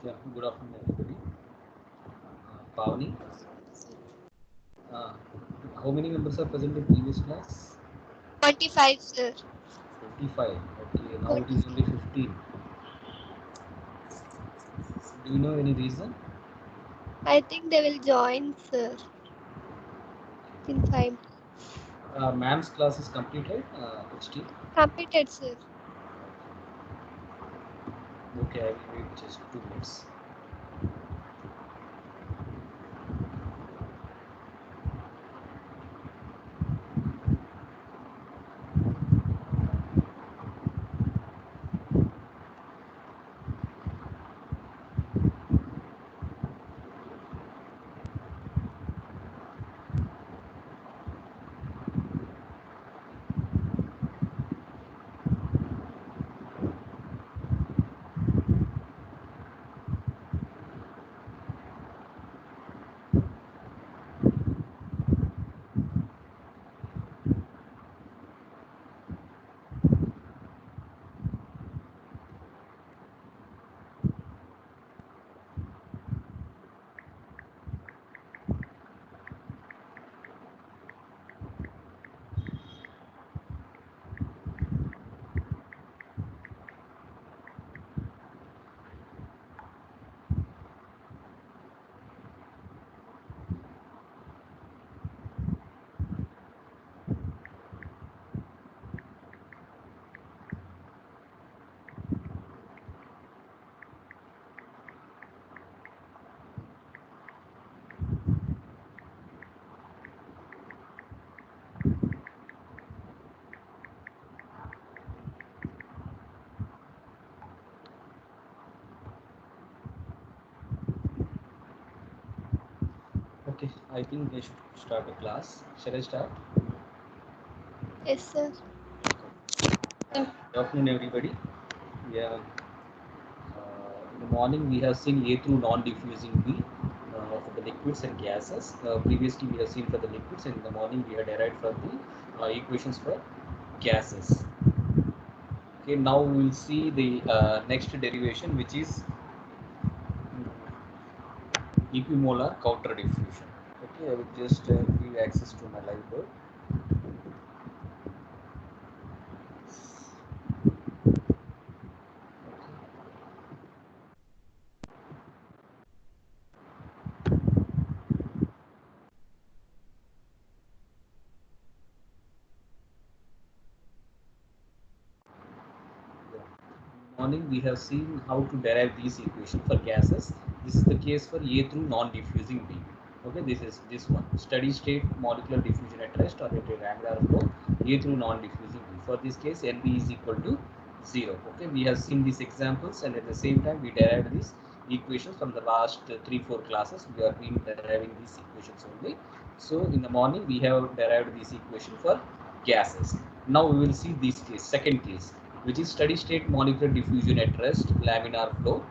Yeah, good afternoon, everybody. Pavani, uh, how many members are present in previous class? 25, sir. 25. Okay, now it is 25. only 15. Do you know any reason? I think they will join, sir, in 5. Ma'am's class is completed, HT. Completed, sir. Okay, I will wait just 2 minutes. Okay, I think I should start the class. Shall I start? Yes, sir. Good afternoon, everybody. Yeah, in the morning we have seen A through non-diffusing B for the liquids and gases. Previously we have seen for the liquids, and in the morning we had derived from the equations for gases. Okay, now we will see the next derivation, which is equimolar counter diffusion. Okay, I will just give access to my live board. morning we have seen how to derive these equations for gases. This is the case for A through non-diffusing B. Okay, this is this one. Steady state molecular diffusion at rest or at a regular flow A through non-diffusing B. For this case, NB is equal to 0. Okay, we have seen these examples and at the same time we derived these equations from the last 3-4 classes. We have been deriving these equations only. So in the morning we have derived this equation for gases. Now we will see this case, second case, which is steady state molecular diffusion at rest, laminar flow,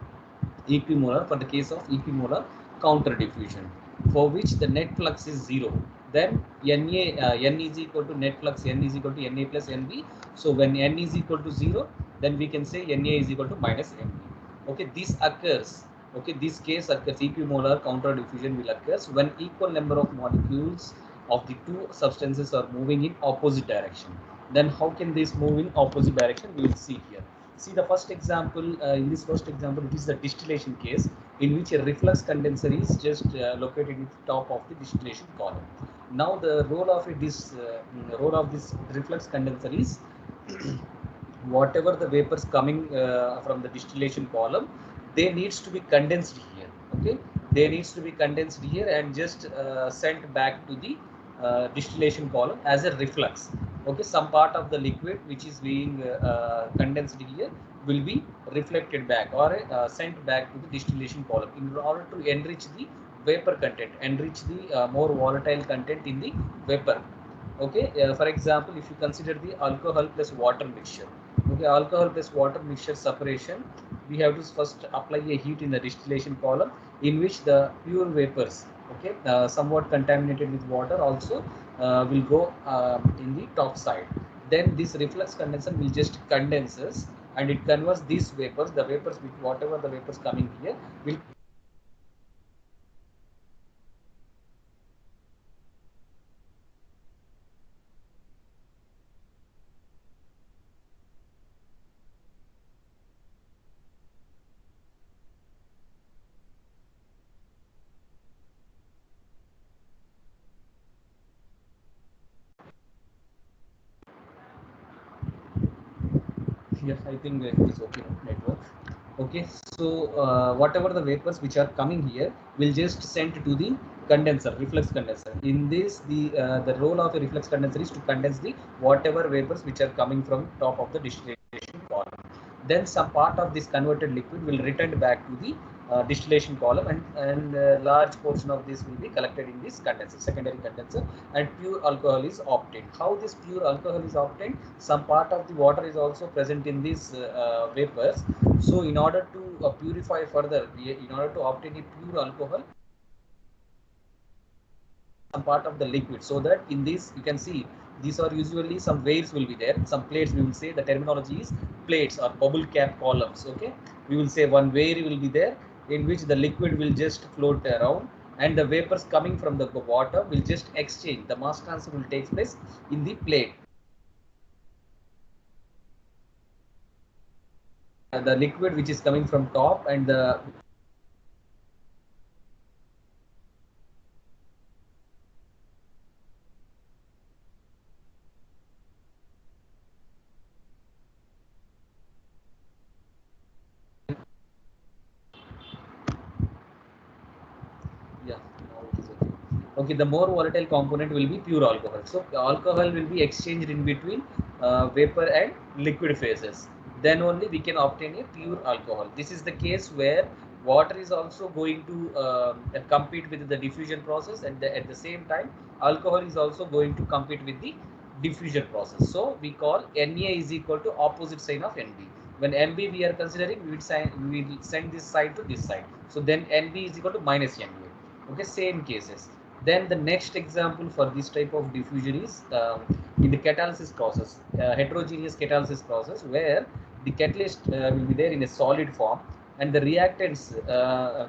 equimolar for the case of equimolar counter diffusion, for which the net flux is 0. Then N is equal to net flux, N is equal to Na plus Nb. So when N is equal to 0, then we can say Na is equal to minus Nb. Okay, this occurs. Okay, this case occurs, equimolar counter diffusion will occurs when equal number of molecules of the two substances are moving in opposite direction. Then how can this move in opposite direction? We will see here. See the first example, in this first example, it is the distillation case in which a reflux condenser is just located at the top of the distillation column. Now the role of this reflux condenser is whatever the vapors coming from the distillation column, they needs to be condensed here. Okay, they needs to be condensed here and just sent back to the distillation column as a reflux. Okay, some part of the liquid which is being condensed here will be reflected back or sent back to the distillation column in order to enrich the vapor content, enrich the more volatile content in the vapor. Okay, for example, if you consider the alcohol plus water mixture. Okay, alcohol plus water mixture separation, we have to first apply a heat in the distillation column in which the pure vapors, okay, somewhat contaminated with water also will go in the top side. Then this reflux condenser will just condenses and it converts these vapors, the vapors with whatever the vapors coming here will Yes, I think it is okay network. Okay, so whatever the vapors which are coming here will just sent to the condenser, reflux condenser. In this, the role of a reflux condenser is to condense the whatever vapors which are coming from top of the distillation column. Then some part of this converted liquid will return back to the distillation column, and large portion of this will be collected in this condenser, secondary condenser, and pure alcohol is obtained. How this pure alcohol is obtained? Some part of the water is also present in these vapors. So in order to purify further, in order to obtain a pure alcohol, some part of the liquid, so that in this you can see these are usually some weirs will be there, some plates. We will say the terminology is plates or bubble cap columns. Okay, we will say one weir will be there in which the liquid will just float around and the vapors coming from the water will just exchange, the mass transfer will take place in the plate. The liquid which is coming from top and the yeah, now it is okay. Okay, the more volatile component will be pure alcohol. So alcohol will be exchanged in between vapor and liquid phases. Then only we can obtain a pure alcohol. This is the case where water is also going to compete with the diffusion process, and at the same time alcohol is also going to compete with the diffusion process. So we call Na is equal to opposite sign of Nb. When Nb we are considering, we will send this side to this side. So then Nb is equal to minus Na. Okay, same cases. Then the next example for this type of diffusion is in the catalysis process, heterogeneous catalysis process, where the catalyst will be there in a solid form, and the reactants,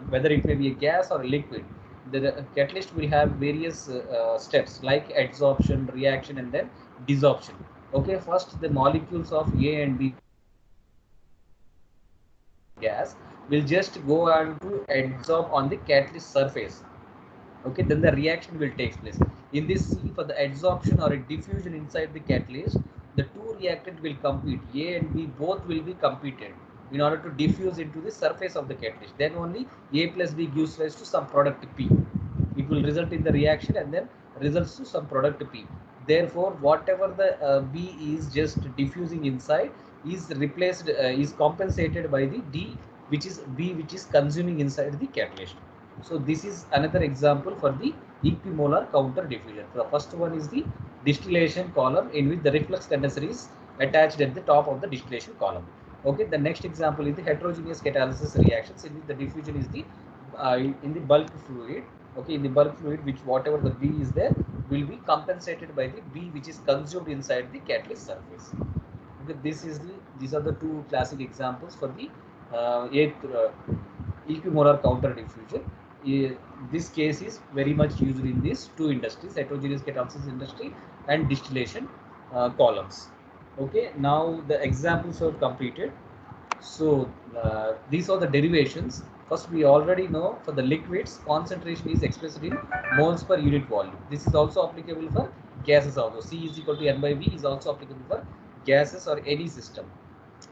whether it may be a gas or a liquid, the catalyst will have various steps like adsorption, reaction, and then desorption. Okay, first the molecules of A and B gas will just go on to adsorb on the catalyst surface. Okay, then the reaction will take place. In this C, for the adsorption or a diffusion inside the catalyst, the two reactant will compete. A and B both will be competed. in order to diffuse into the surface of the catalyst. Then only A plus B gives rise to some product P. It will result in the reaction and then results to some product P. Therefore, whatever the B is just diffusing inside is replaced, is compensated by the D, which is B, which is consuming inside the catalyst. So this is another example for the equimolar counter diffusion. The first one is the distillation column, in which the reflux condenser is attached at the top of the distillation column. Okay, the next example is the heterogeneous catalysis reactions, in which the diffusion is the in the bulk fluid. Okay, in the bulk fluid, which whatever the B is there will be compensated by the B which is consumed inside the catalyst surface. Okay, these are the two classic examples for the equimolar counter diffusion. This case is very much used in these two industries, heterogeneous catalysis industry and distillation columns. Okay, now the examples are completed. So these are the derivations. First, we already know for the liquids, concentration is expressed in moles per unit volume. This is also applicable for gases also. C is equal to N by V is also applicable for gases or any system.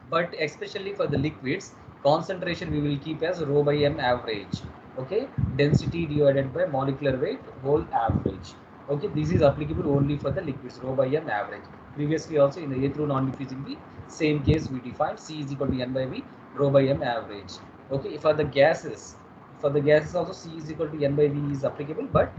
But especially for the liquids, concentration we will keep as rho by m average. Okay, density divided by molecular weight whole average. Okay, this is applicable only for the liquids, rho by m average. Previously also in the A through non-diffusing B, same case we defined C is equal to N by V, rho by m average. Okay, for the gases also C is equal to N by V is applicable, but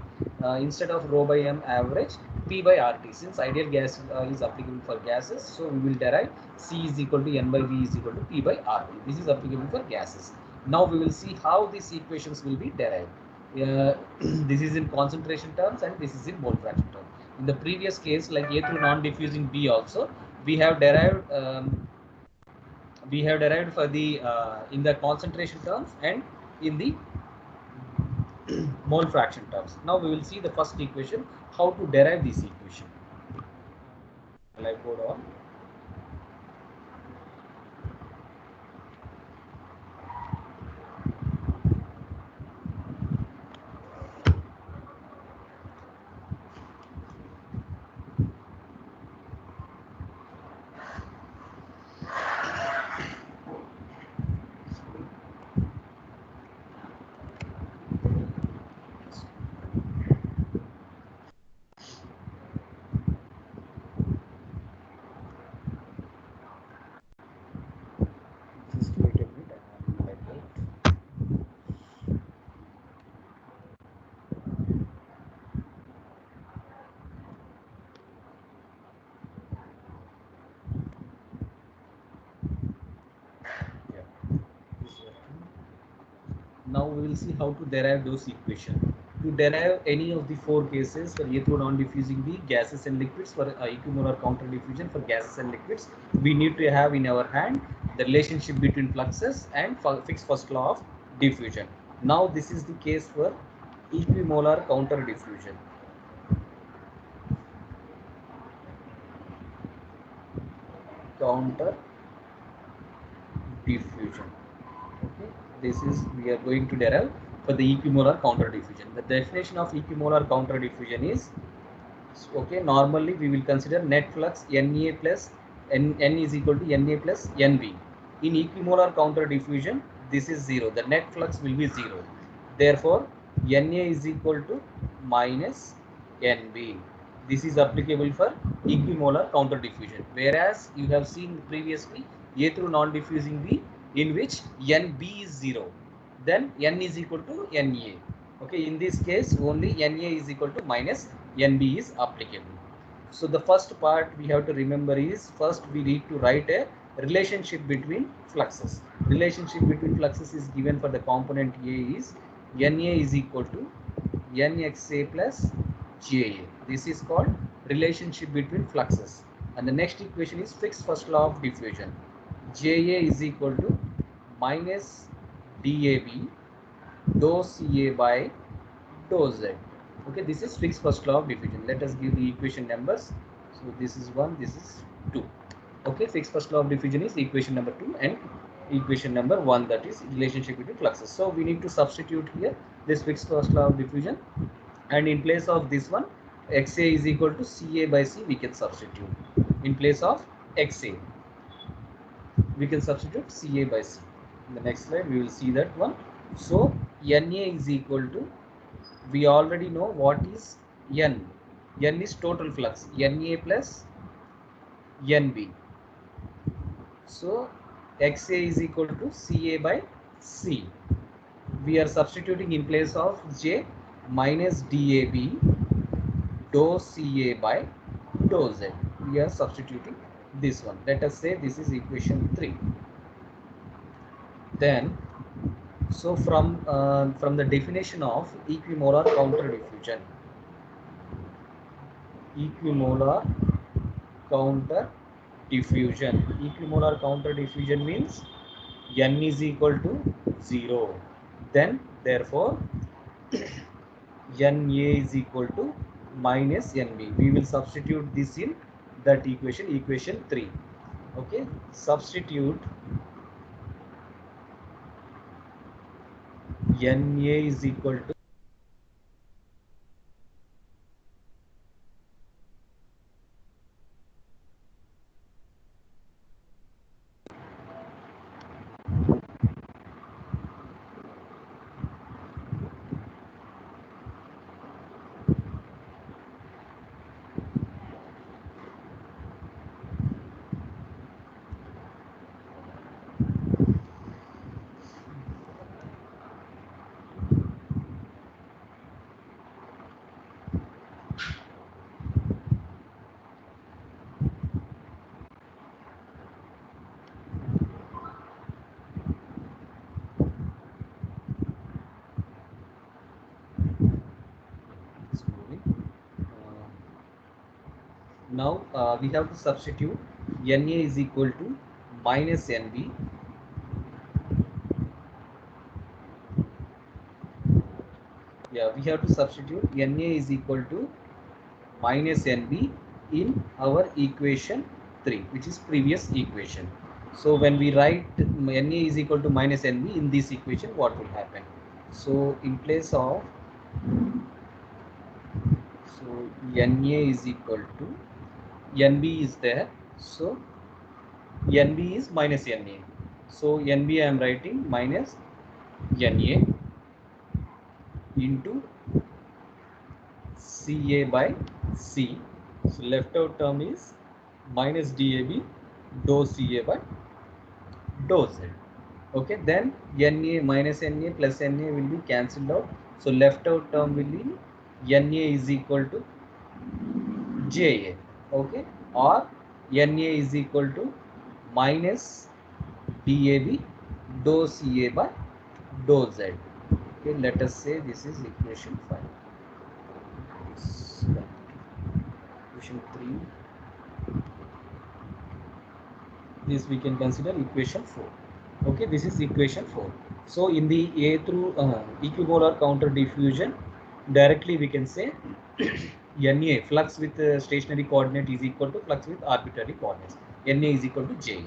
instead of rho by m average, P by RT. Since ideal gas is applicable for gases, so we will derive C is equal to N by V is equal to P by RT. This is applicable for gases. Now we will see how these equations will be derived. This is in concentration terms and this is in mole fraction terms. In the previous case, like A through non-diffusing B also, we have derived for the in the concentration terms and in the mole fraction terms. Now we will see the first equation, how to derive this equation. Shall I go down? Just wait a minute, I have to type out. Now we will see how to derive those equations. To derive any of the four cases for A through non-diffusing B, gases and liquids, for equimolar counter diffusion for gases and liquids, we need to have in our hand the relationship between fluxes and fixed first law of diffusion. Now this is the case for equimolar counter diffusion. Counter diffusion. Okay, this is we are going to derive for the equimolar counter diffusion. The definition of equimolar counter diffusion is, okay, normally we will consider net flux Na plus N is equal to Na plus Nv. In equimolar counter diffusion, this is 0. The net flux will be 0. Therefore, Na is equal to minus Nv. This is applicable for equimolar counter diffusion. Whereas you have seen previously A through non-diffusing B, in which Nb is 0. Then N is equal to Na. Okay, in this case only Na is equal to minus Nb is applicable. So the first part we have to remember is, first we need to write a relationship between fluxes. Relationship between fluxes is given for the component A is Na is equal to Nxa plus Ja. This is called relationship between fluxes. And the next equation is fixed first law of diffusion. Ja is equal to minus dAb dou Ca by dou Z. Okay, this is fixed first law of diffusion. Let us give the equation numbers. So this is 1, this is 2. Okay, fixed first law of diffusion is equation number 2 and equation number 1, that is relationship between fluxes. So we need to substitute here this fixed first law of diffusion, and in place of this one, Xa is equal to Ca by C we can substitute in place of Xa. we can substitute Ca by C. In the next slide, we will see that one. So Na is equal to, we already know what is N. N is total flux, Na plus Nb. So Xa is equal to Ca by C. We are substituting in place of J minus DAB dou Ca by dou Z. We are substituting this one. Let us say this is equation 3. Then, so from the definition of equimolar counter diffusion, equimolar counter diffusion means N is equal to 0. Then therefore Na is equal to minus Nb. We will substitute this in that equation 3. Okay, substitute Na is equal to now we have to substitute Na is equal to minus Nb. Yeah, we have to substitute Na is equal to minus Nb in our equation 3, which is previous equation. So when we write Na is equal to minus Nb in this equation, what will happen? So in place of, so Na is equal to, Nb is there, so Nb is minus Na. So Nb I am writing minus Na into Ca by C. So left out term is minus DAB dou Ca by dou Z. Okay, then Na minus Na plus Na will be cancelled out. So left out term will be Na is equal to Ja. Okay, or Na is equal to minus DAB dou Ca by dou Z. Okay, let us say this is equation 5. Equation 3. This we can consider equation 4. Okay, this is equation 4. So in the A through equimolar counter diffusion, directly we can say Na, flux with stationary coordinate, is equal to flux with arbitrary coordinates. Na is equal to Ja.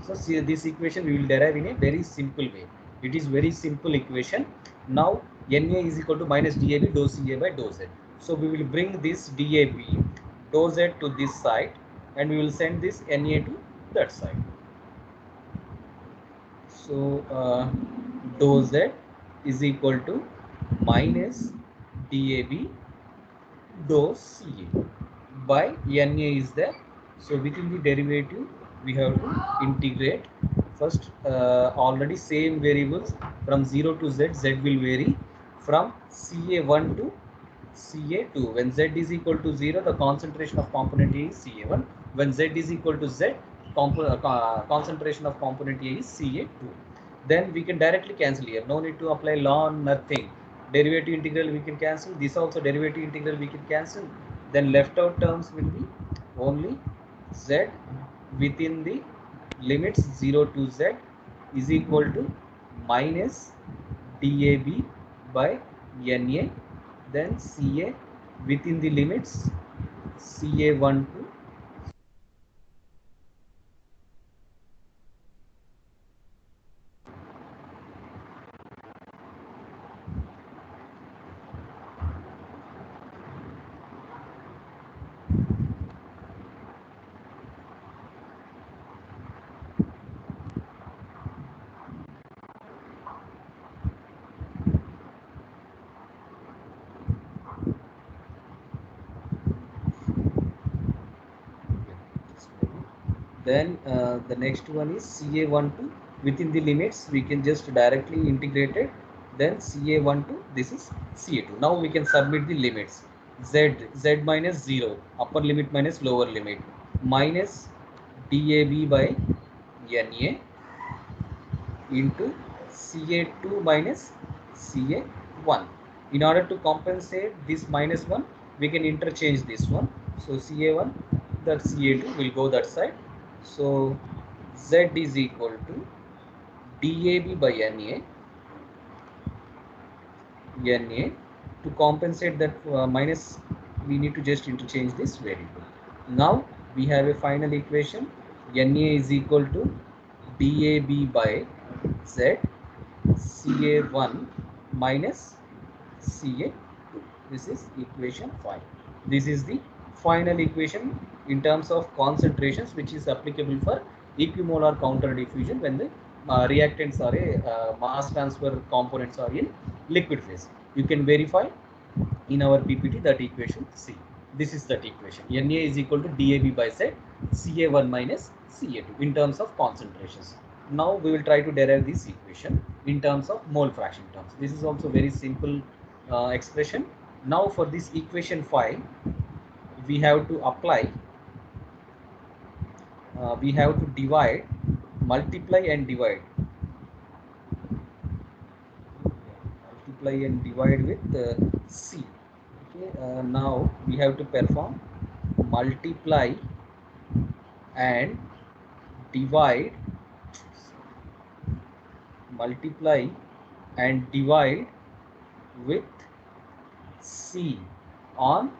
So see, this equation we will derive in a very simple way. It is very simple equation. Now Na is equal to minus DAB dou Ca by dou Z. So we will bring this DAB dou Z to this side, and we will send this Na to that side. So dou Z is equal to minus DAB dou Ca by Na is there. So within the derivative we have to integrate. First already same variables from 0 to Z, Z will vary from Ca1 to Ca2. When Z is equal to 0, the concentration of component A is Ca1. When Z is equal to Z, concentration of component A is Ca2. Then we can directly cancel here. No need to apply ln, nothing. Derivative integral we can cancel. This also derivative integral we can cancel. Then left out terms will be only Z within the limits 0 to Z is equal to minus DAB by Na, then Ca within the limits Ca1 to Then the next one is CA12 within the limits we can just directly integrate it. Then CA12, this is CA2. Now we can submit the limits. Z minus 0, upper limit minus lower limit, minus DAB by NA into Ca2 minus Ca1. In order to compensate this minus 1, we can interchange this one. So Ca1, that Ca2 will go that side. So Z is equal to DAB by NA. To compensate that minus, we need to just interchange this variable. Now we have a final equation. NA is equal to DAB by Z Ca1 minus Ca2. This is equation 5. This is the final equation in terms of concentrations, which is applicable for equimolar counter diffusion when the reactants are mass transfer components are in liquid phase. You can verify in our PPT that equation C. This is that equation. Na is equal to DAB by Z Ca1 minus Ca2 in terms of concentrations. Now we will try to derive this equation in terms of mole fraction terms. This is also very simple expression. Now for this equation 5, we have to apply, we have to divide, multiply and divide with C. Okay, now we have to perform multiply and divide with C on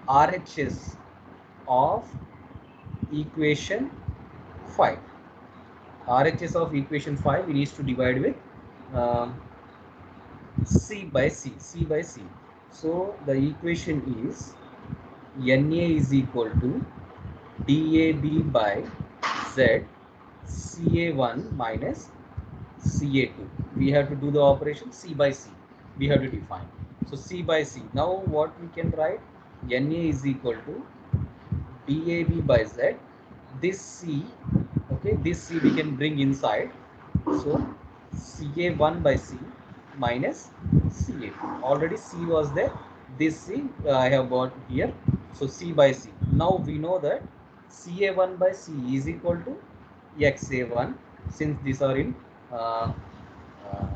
RHS of equation 5. RHS of equation 5 we need to divide with C by C. So the equation is Na is equal to DAB by Z Ca1 minus Ca2. We have to do the operation C by C. We have to define. So C by C. Now what we can write? Na is equal to DAB by Z. This C, okay, this C we can bring inside. So Ca1 by C minus Ca2. Already C was there. This C I have got here. So C by C. Now we know that Ca1 by C is equal to Xa1, since these are in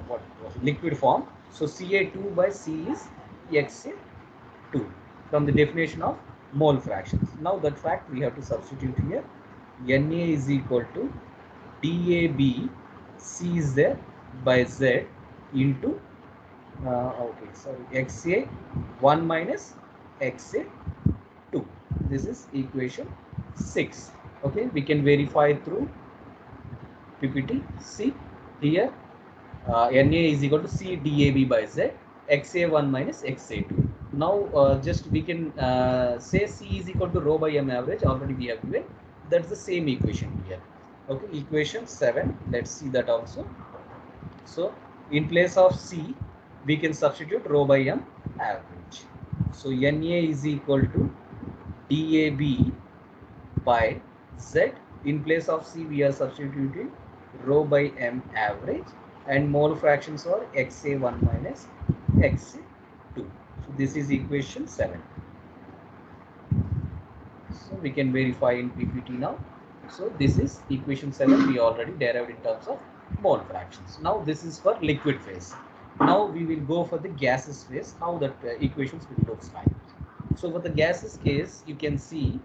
what liquid form. So Ca2 by C is Xa2 from the definition of mole fractions. Now that fact we have to substitute here. Na is equal to DAB, C is there, by Z into Xa1 minus Xa2. This is equation 6. Okay, we can verify through PPT. See here, Na is equal to C DAB by Z Xa1 minus Xa2. Now just we can say C is equal to rho by M average. Already we have given. That's the same equation here. Okay, equation 7. Let's see that also. So in place of C, we can substitute rho by M average. So Na is equal to DAB by Z. In place of C, we are substituting rho by M average, and mole fractions are Xa1 minus Xa2. So this is equation 7. So we can verify in PPT now. So this is equation 7 we already derived in terms of mole fractions. Now this is for liquid phase. Now we will go for the gaseous phase, how that equations will look like. So for the gaseous case, you can see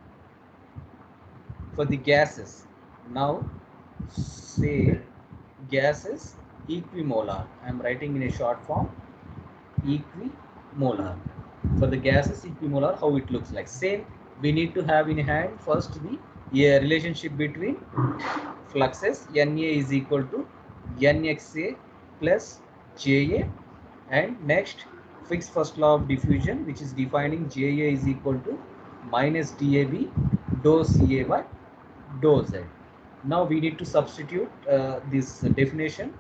for the gases, now say gas is equimolar. I am writing in a short form, equimolar. For the gases equimolar, how it looks like. Same, we need to have in hand first the relationship between fluxes. Na is equal to Nxa plus Ja, and next fix first law of diffusion, which is defining Ja is equal to minus Dab dou Ca by dou Z. Now we need to substitute this definition.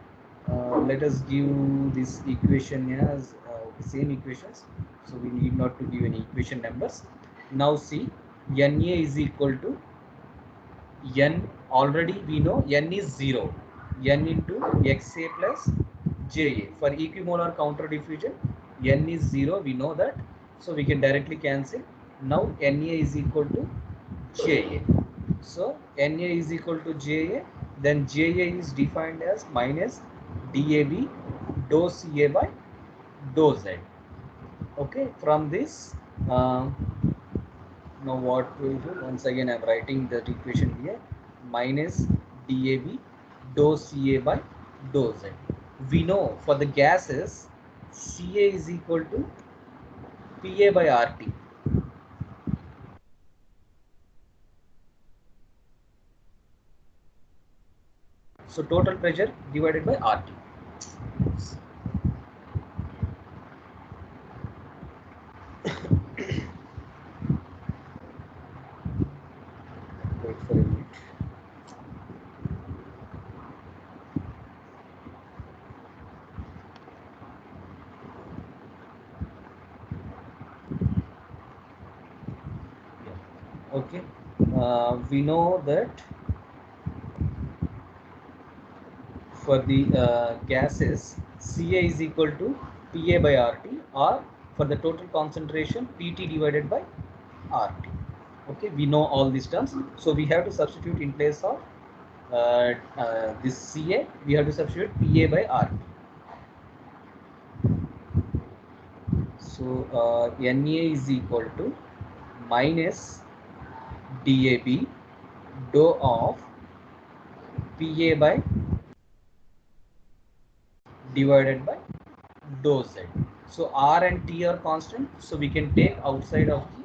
Let us give this equation as same equations, so we need not to give any equation numbers. Now see, Na is equal to N already we know N is 0. N into XA plus JA. For equimolar counter diffusion, N is 0. We know that. So we can directly cancel. Now Na is equal to JA. So Na is equal to JA. Then JA is defined as minus DAB dou CA by dou Z. Okay. From this, now what we will do, once again I am writing the equation here, minus DAB dou CA by dou Z. We know for the gases CA is equal to PA by RT. So total pressure divided by RT. Wait for a minute. Yeah. Okay. We know that for the gases, Ca is equal to Pa by Rt, or for the total concentration, Pt divided by Rt. Okay, we know all these terms, so we have to substitute in place of this Ca, we have to substitute Pa by Rt. So Na is equal to minus DAB dou of Pa by divided by dou Z. So R and T are constant, so we can take outside of the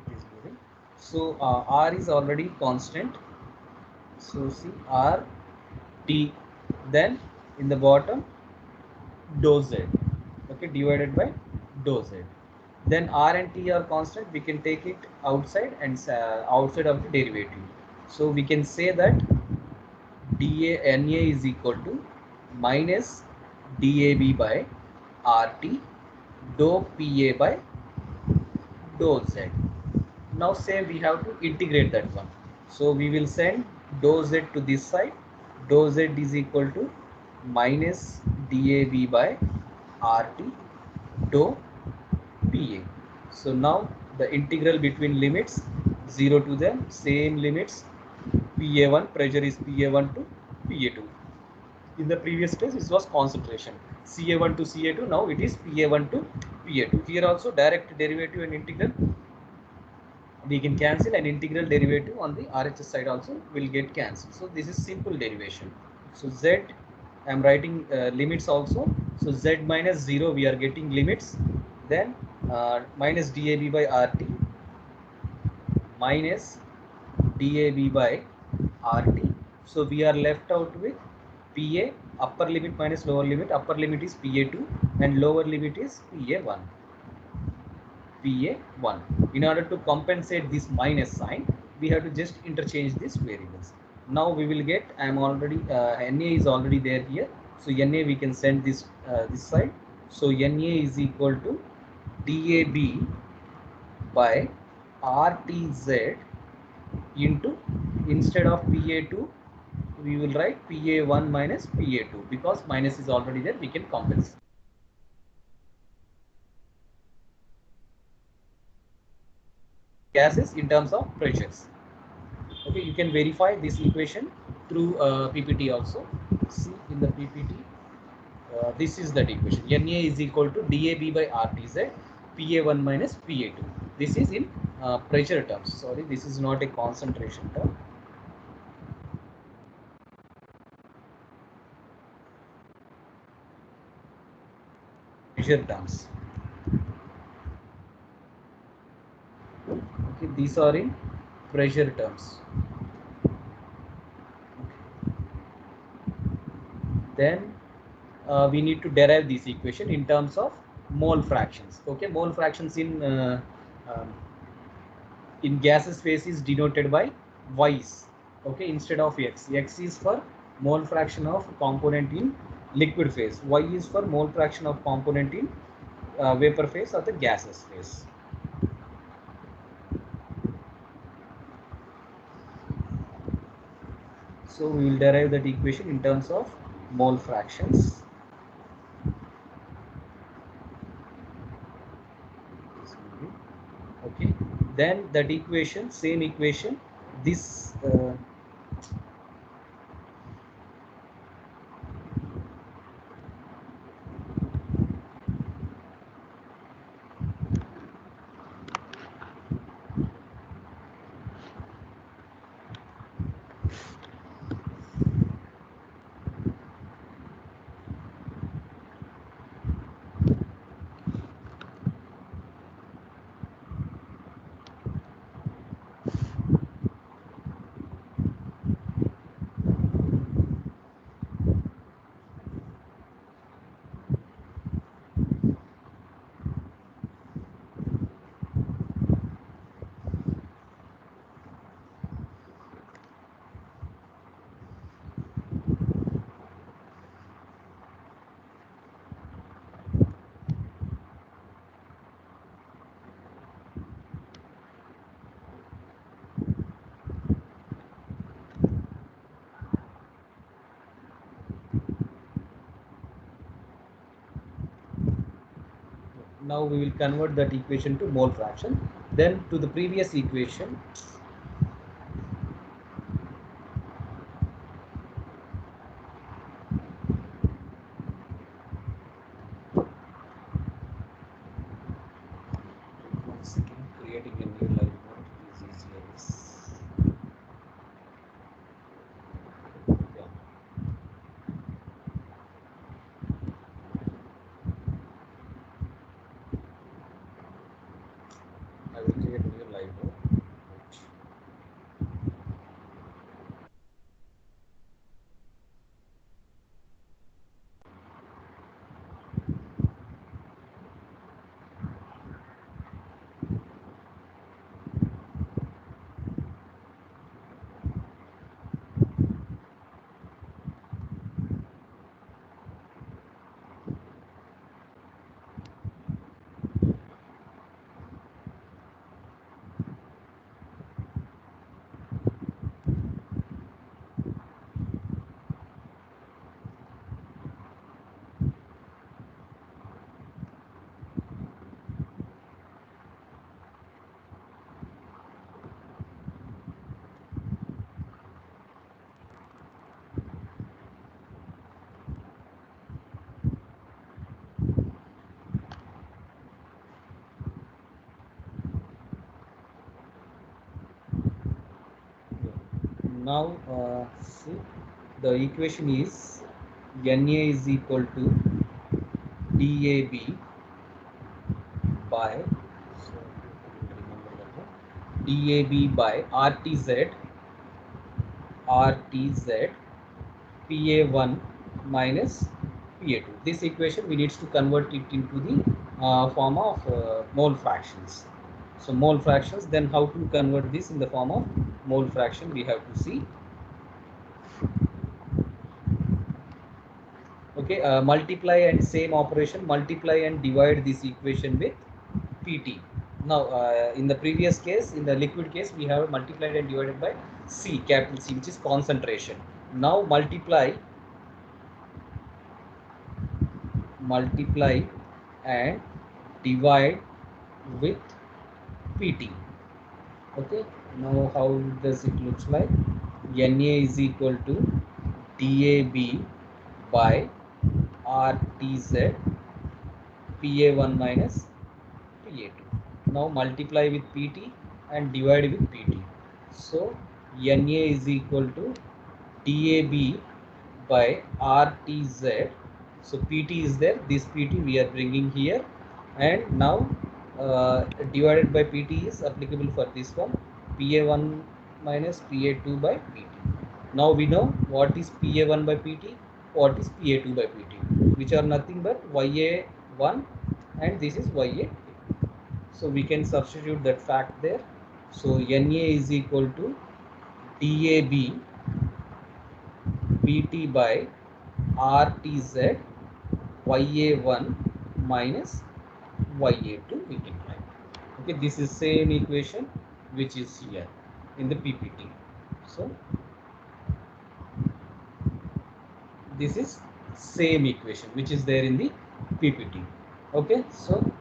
it is moving. So R is already constant. So see R T, then in the bottom dou Z, okay, divided by dou Z. Then R and T are constant. We can take it outside and outside of the derivative. So we can say that Na is equal to minus DAB by RT dou Pa by dou Z. Now say we have to integrate that one. So we will send dou Z to this side. Dou Z is equal to minus DAB by RT dou Pa. So now the integral between limits 0 to them, same limits, Pa1, pressure is Pa1 to Pa2. In the previous case it was concentration, Ca1 to Ca2, now it is Pa1 to Pa2. Here also direct derivative and integral we can cancel, and integral derivative on the RHS side also will get cancelled. So this is simple derivation. So Z, I am writing limits also. So Z minus 0 we are getting limits, then minus DAB by RT minus DAB by RT. So we are left out with PA, upper limit minus lower limit. Upper limit is PA2 and lower limit is PA1. PA1. In order to compensate this minus sign, we have to just interchange these variables. Now we will get, I am already, Na is already there here. So Na we can send this this side. So Na is equal to DAB by RTZ into, instead of PA2, we will write PA1 minus PA2, because minus is already there, we can compensate. Gases in terms of pressures. Okay, you can verify this equation through PPT also. See in the PPT, this is that equation. Na is equal to DAB by RTZ, PA1 minus PA2. This is in pressure terms. Sorry, this is not a concentration term. pressure terms. Okay, these are in pressure terms. Then we need to derive this equation in terms of mole fractions. Okay, mole fractions um, in gaseous phase is denoted by y's. Okay, instead of x. X is for mole fraction of component in liquid phase. Y is for mole fraction of component in vapor phase or the gaseous phase. So we will derive that equation in terms of mole fractions. Okay, then that equation, same equation, this now we will convert that equation to mole fraction. Then to the previous equation, one second, creating a new line node is easier. Yeah. I will create a new line node. Now see, the equation is Na is equal to DAB by, so remember that one, DAB by RTZ PA1 minus PA2. This equation we need to convert it into the form of mole fractions. So mole fractions, then how to convert this in the form of mole fraction we have to see. Okay, multiply and same operation, multiply and divide this equation with PT. Now in the previous case, in the liquid case, we have multiplied and divided by C, capital C, which is concentration. Now multiply and divide with PT. Okay, now how does it looks like? Na is equal to DAB by RTZ PA1 minus PA2. Now multiply with PT and divide with PT. So Na is equal to DAB by RTZ So PT is there, this PT we are bringing here, and now divided by PT is applicable for this one, PA1 minus PA2 by PT. Now we know what is PA1 by PT, what is PA2 by PT, which are nothing but YA1 and this is YA2. So we can substitute that fact there. So NA is equal to DAB PT by RTZ YA1 minus YA2 we can write. Okay, this is same equation which is here in the PPT. So this is same equation which is there in the PPT. Okay, so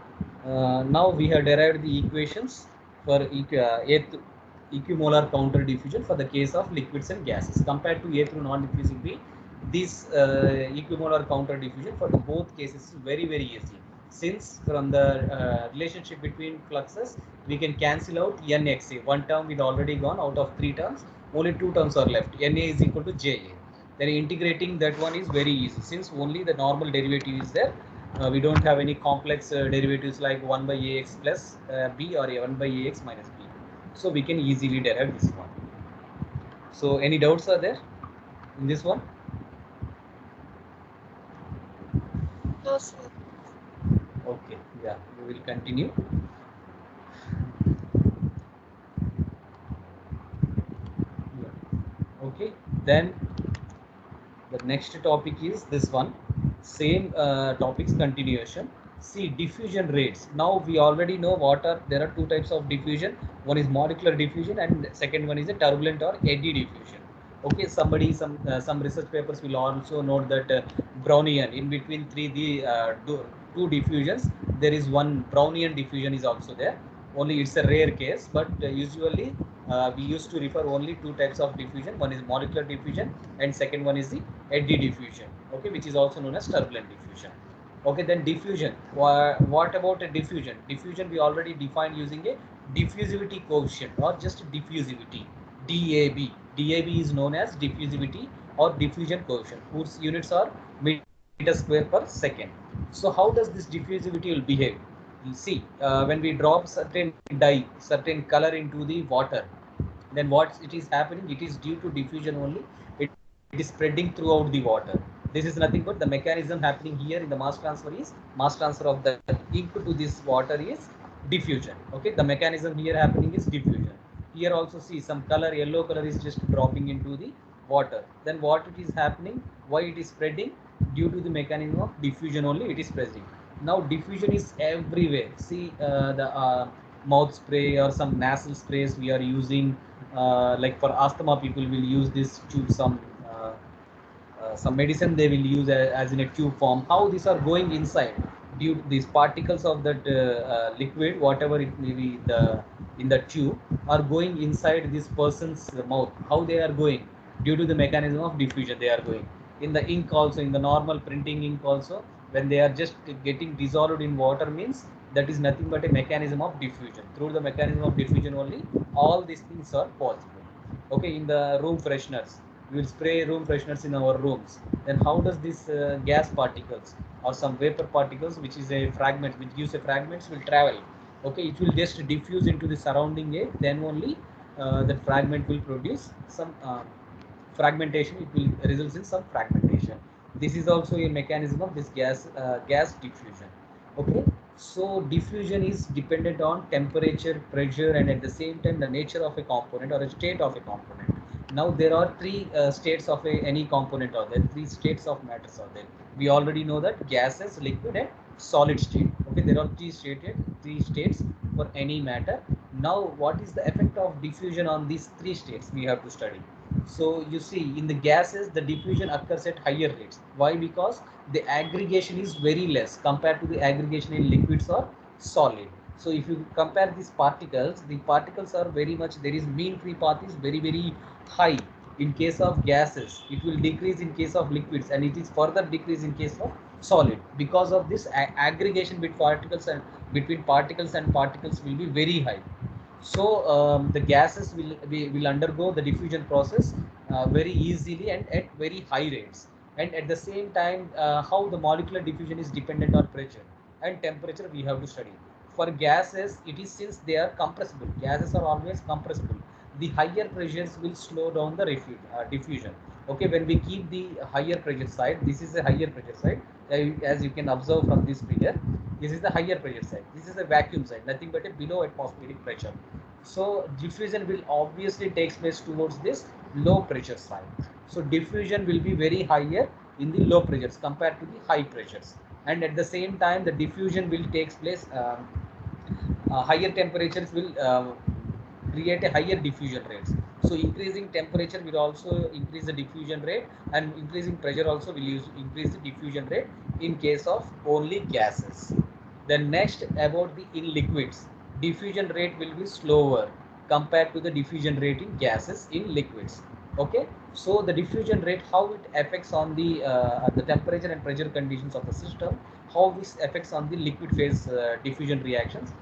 now we have derived the equations for equimolar counter diffusion for the case of liquids and gases. Compared to A through non-diffusing B, this equimolar counter diffusion for the both cases is very easy. Since from the relationship between fluxes, we can cancel out NXA. One term is already gone out of 3 terms. Only 2 terms are left. NA is equal to JA. Then integrating that one is very easy since only the normal derivative is there. We don't have any complex derivatives like 1 by ax plus b or 1 by ax minus b. So we can easily derive this one. So any doubts are there in this one? No, sir. Okay, yeah, we will continue. Yeah. Okay, then the next topic is this one, same topics continuation. See diffusion rates. Now we already know what are, there are two types of diffusion. One is molecular diffusion and second one is a turbulent or eddy diffusion. Okay, some research papers will also note that Brownian in between two diffusions there is one Brownian diffusion is also there. Only it's a rare case, but usually we used to refer only two types of diffusion. One is molecular diffusion and second one is the eddy diffusion, okay, which is also known as turbulent diffusion. Okay, then diffusion. What about a diffusion? Diffusion we already defined using a diffusivity coefficient or just diffusivity, DAB. DAB is known as diffusivity or diffusion coefficient, whose units are meter square per second. So how does this diffusivity will behave? You see, when we drop certain dye, certain color into the water, then what it is happening, it is due to diffusion only. It is spreading throughout the water. This is nothing but the mechanism happening here in the mass transfer is mass transfer of the ink to this water is diffusion. Okay, the mechanism here happening is diffusion. Here also see some color, yellow color is just dropping into the water. Then what it is happening, why it is spreading? Due to the mechanism of diffusion only it is spreading. Now diffusion is everywhere. See the mouth spray or some nasal sprays we are using, like for asthma people will use this tube, some medicine they will use as in a tube form. How these are going inside due to these particles of that liquid, whatever it may be, the in the tube are going inside this person's mouth. How they are going? Due to the mechanism of diffusion they are going. In the ink also, in the normal printing ink also, when they are just getting dissolved in water means that is nothing but a mechanism of diffusion. Through the mechanism of diffusion only all these things are possible. Okay, in the room fresheners, we will spray room fresheners in our rooms. Then how does this gas particles or some vapor particles, which is a fragment, which gives a fragments, will travel? Okay, it will just diffuse into the surrounding air. Then only that fragment will produce some fragmentation. It will result in some fragmentation. This is also a mechanism of this gas diffusion. Okay, so diffusion is dependent on temperature, pressure, and at the same time the nature of a component or a state of a component. Now there are three states of any component are there, three states of matters are there. We already know that gases, liquid, and solid state. Okay, there are three states for any matter. Now what is the effect of diffusion on these three states we have to study. So you see, in the gases the diffusion occurs at higher rates. Why? Because the aggregation is very less compared to the aggregation in liquids or solid. So if you compare these particles, the particles are very much, there is mean free path is very high in case of gases. It will decrease in case of liquids, and it is further decrease in case of solid. Because of this aggregation between particles and particles will be very high. So the gases will undergo the diffusion process very easily and at very high rates. and at the same time how the molecular diffusion is dependent on pressure and temperature we have to study. For gases, it is since they are compressible. Gases are always compressible. The higher pressures will slow down the diffusion. Okay, when we keep the higher pressure side, this is a higher pressure side. As you can observe from this figure, this is the higher pressure side. This is a vacuum side, nothing but a below atmospheric pressure. So diffusion will obviously takes place towards this low pressure side. So diffusion will be very higher in the low pressures compared to the high pressures, and at the same time the diffusion will takes place higher temperatures will create a higher diffusion rates. So increasing temperature will also increase the diffusion rate, and increasing pressure also will increase the diffusion rate in case of only gases. Then next, about the in liquids, diffusion rate will be slower compared to the diffusion rate in gases in liquids. Okay, so the diffusion rate, how it affects on the temperature and pressure conditions of the system, how this affects on the liquid phase diffusion reactions,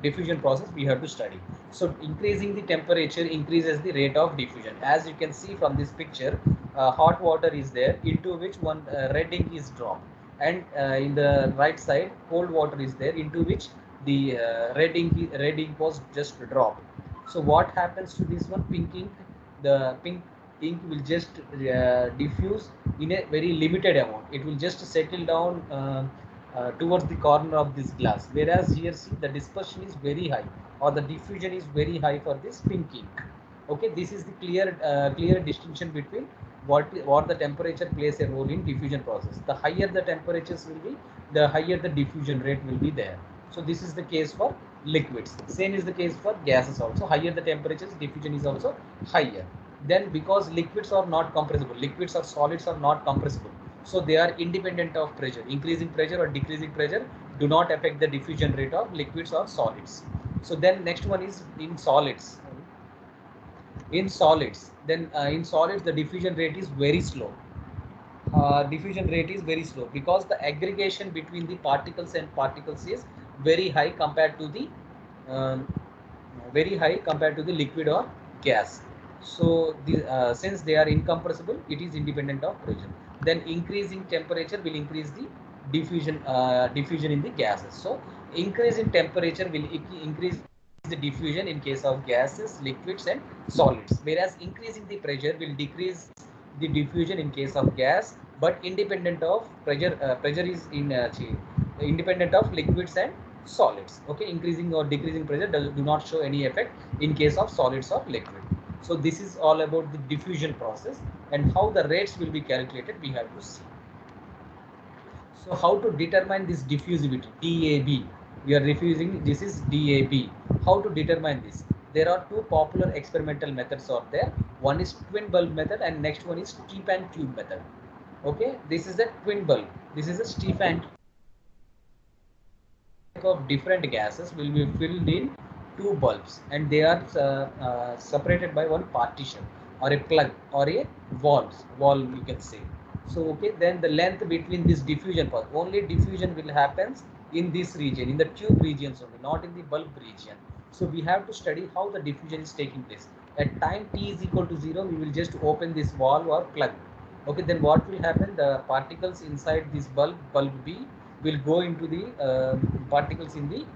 diffusion process we have to study. So increasing the temperature increases the rate of diffusion. As you can see from this picture, hot water is there into which one red ink is dropped, and in the right side cold water is there into which the red ink was just dropped. So what happens to this one? Pink ink, the pink ink will just diffuse in a very limited amount. It will just settle down towards the corner of this glass, whereas here see the dispersion is very high, or the diffusion is very high for this pink ink. Okay, this is the clear distinction between what the temperature plays a role in diffusion process. The higher the temperatures will be, the higher the diffusion rate will be there. So this is the case for liquids. Same is the case for gases also. Higher the temperatures, diffusion is also higher. Then because liquids are not compressible, liquids or solids are not compressible, so they are independent of pressure. Increasing pressure or decreasing pressure do not affect the diffusion rate of liquids or solids. So then next one is in solids. In solids the diffusion rate is very slow. Diffusion rate is very slow because the aggregation between the particles and particles is very high compared to the um, liquid or gas. So since they are incompressible, it is independent of pressure. Then increasing temperature will increase the diffusion in the gases. So increase in temperature will increase the diffusion in case of gases, liquids and solids, whereas increasing the pressure will decrease the diffusion in case of gas, but independent of pressure. Pressure is independent of liquids and solids. Okay, increasing or decreasing pressure do not show any effect in case of solids or liquid. So this is all about the diffusion process, and how the rates will be calculated we have to see. So how to determine this diffusivity, DAB? We are refusing, this is DAB. How to determine this? There are two popular experimental methods out there. One is twin bulb method and next one is Stefan tube method. Okay, this is a twin bulb. This is a Stefan of different gases will be filled in two bulbs, and they are separated by one partition or a plug or a valve you can say. So okay, then the length between this diffusion path, only diffusion will happen in this region, in the tube regions only, not in the bulb region. So we have to study how the diffusion is taking place. At time t is equal to 0, we will just open this valve or plug. Okay, then what will happen? The particles inside this bulb B, will go into the particles in the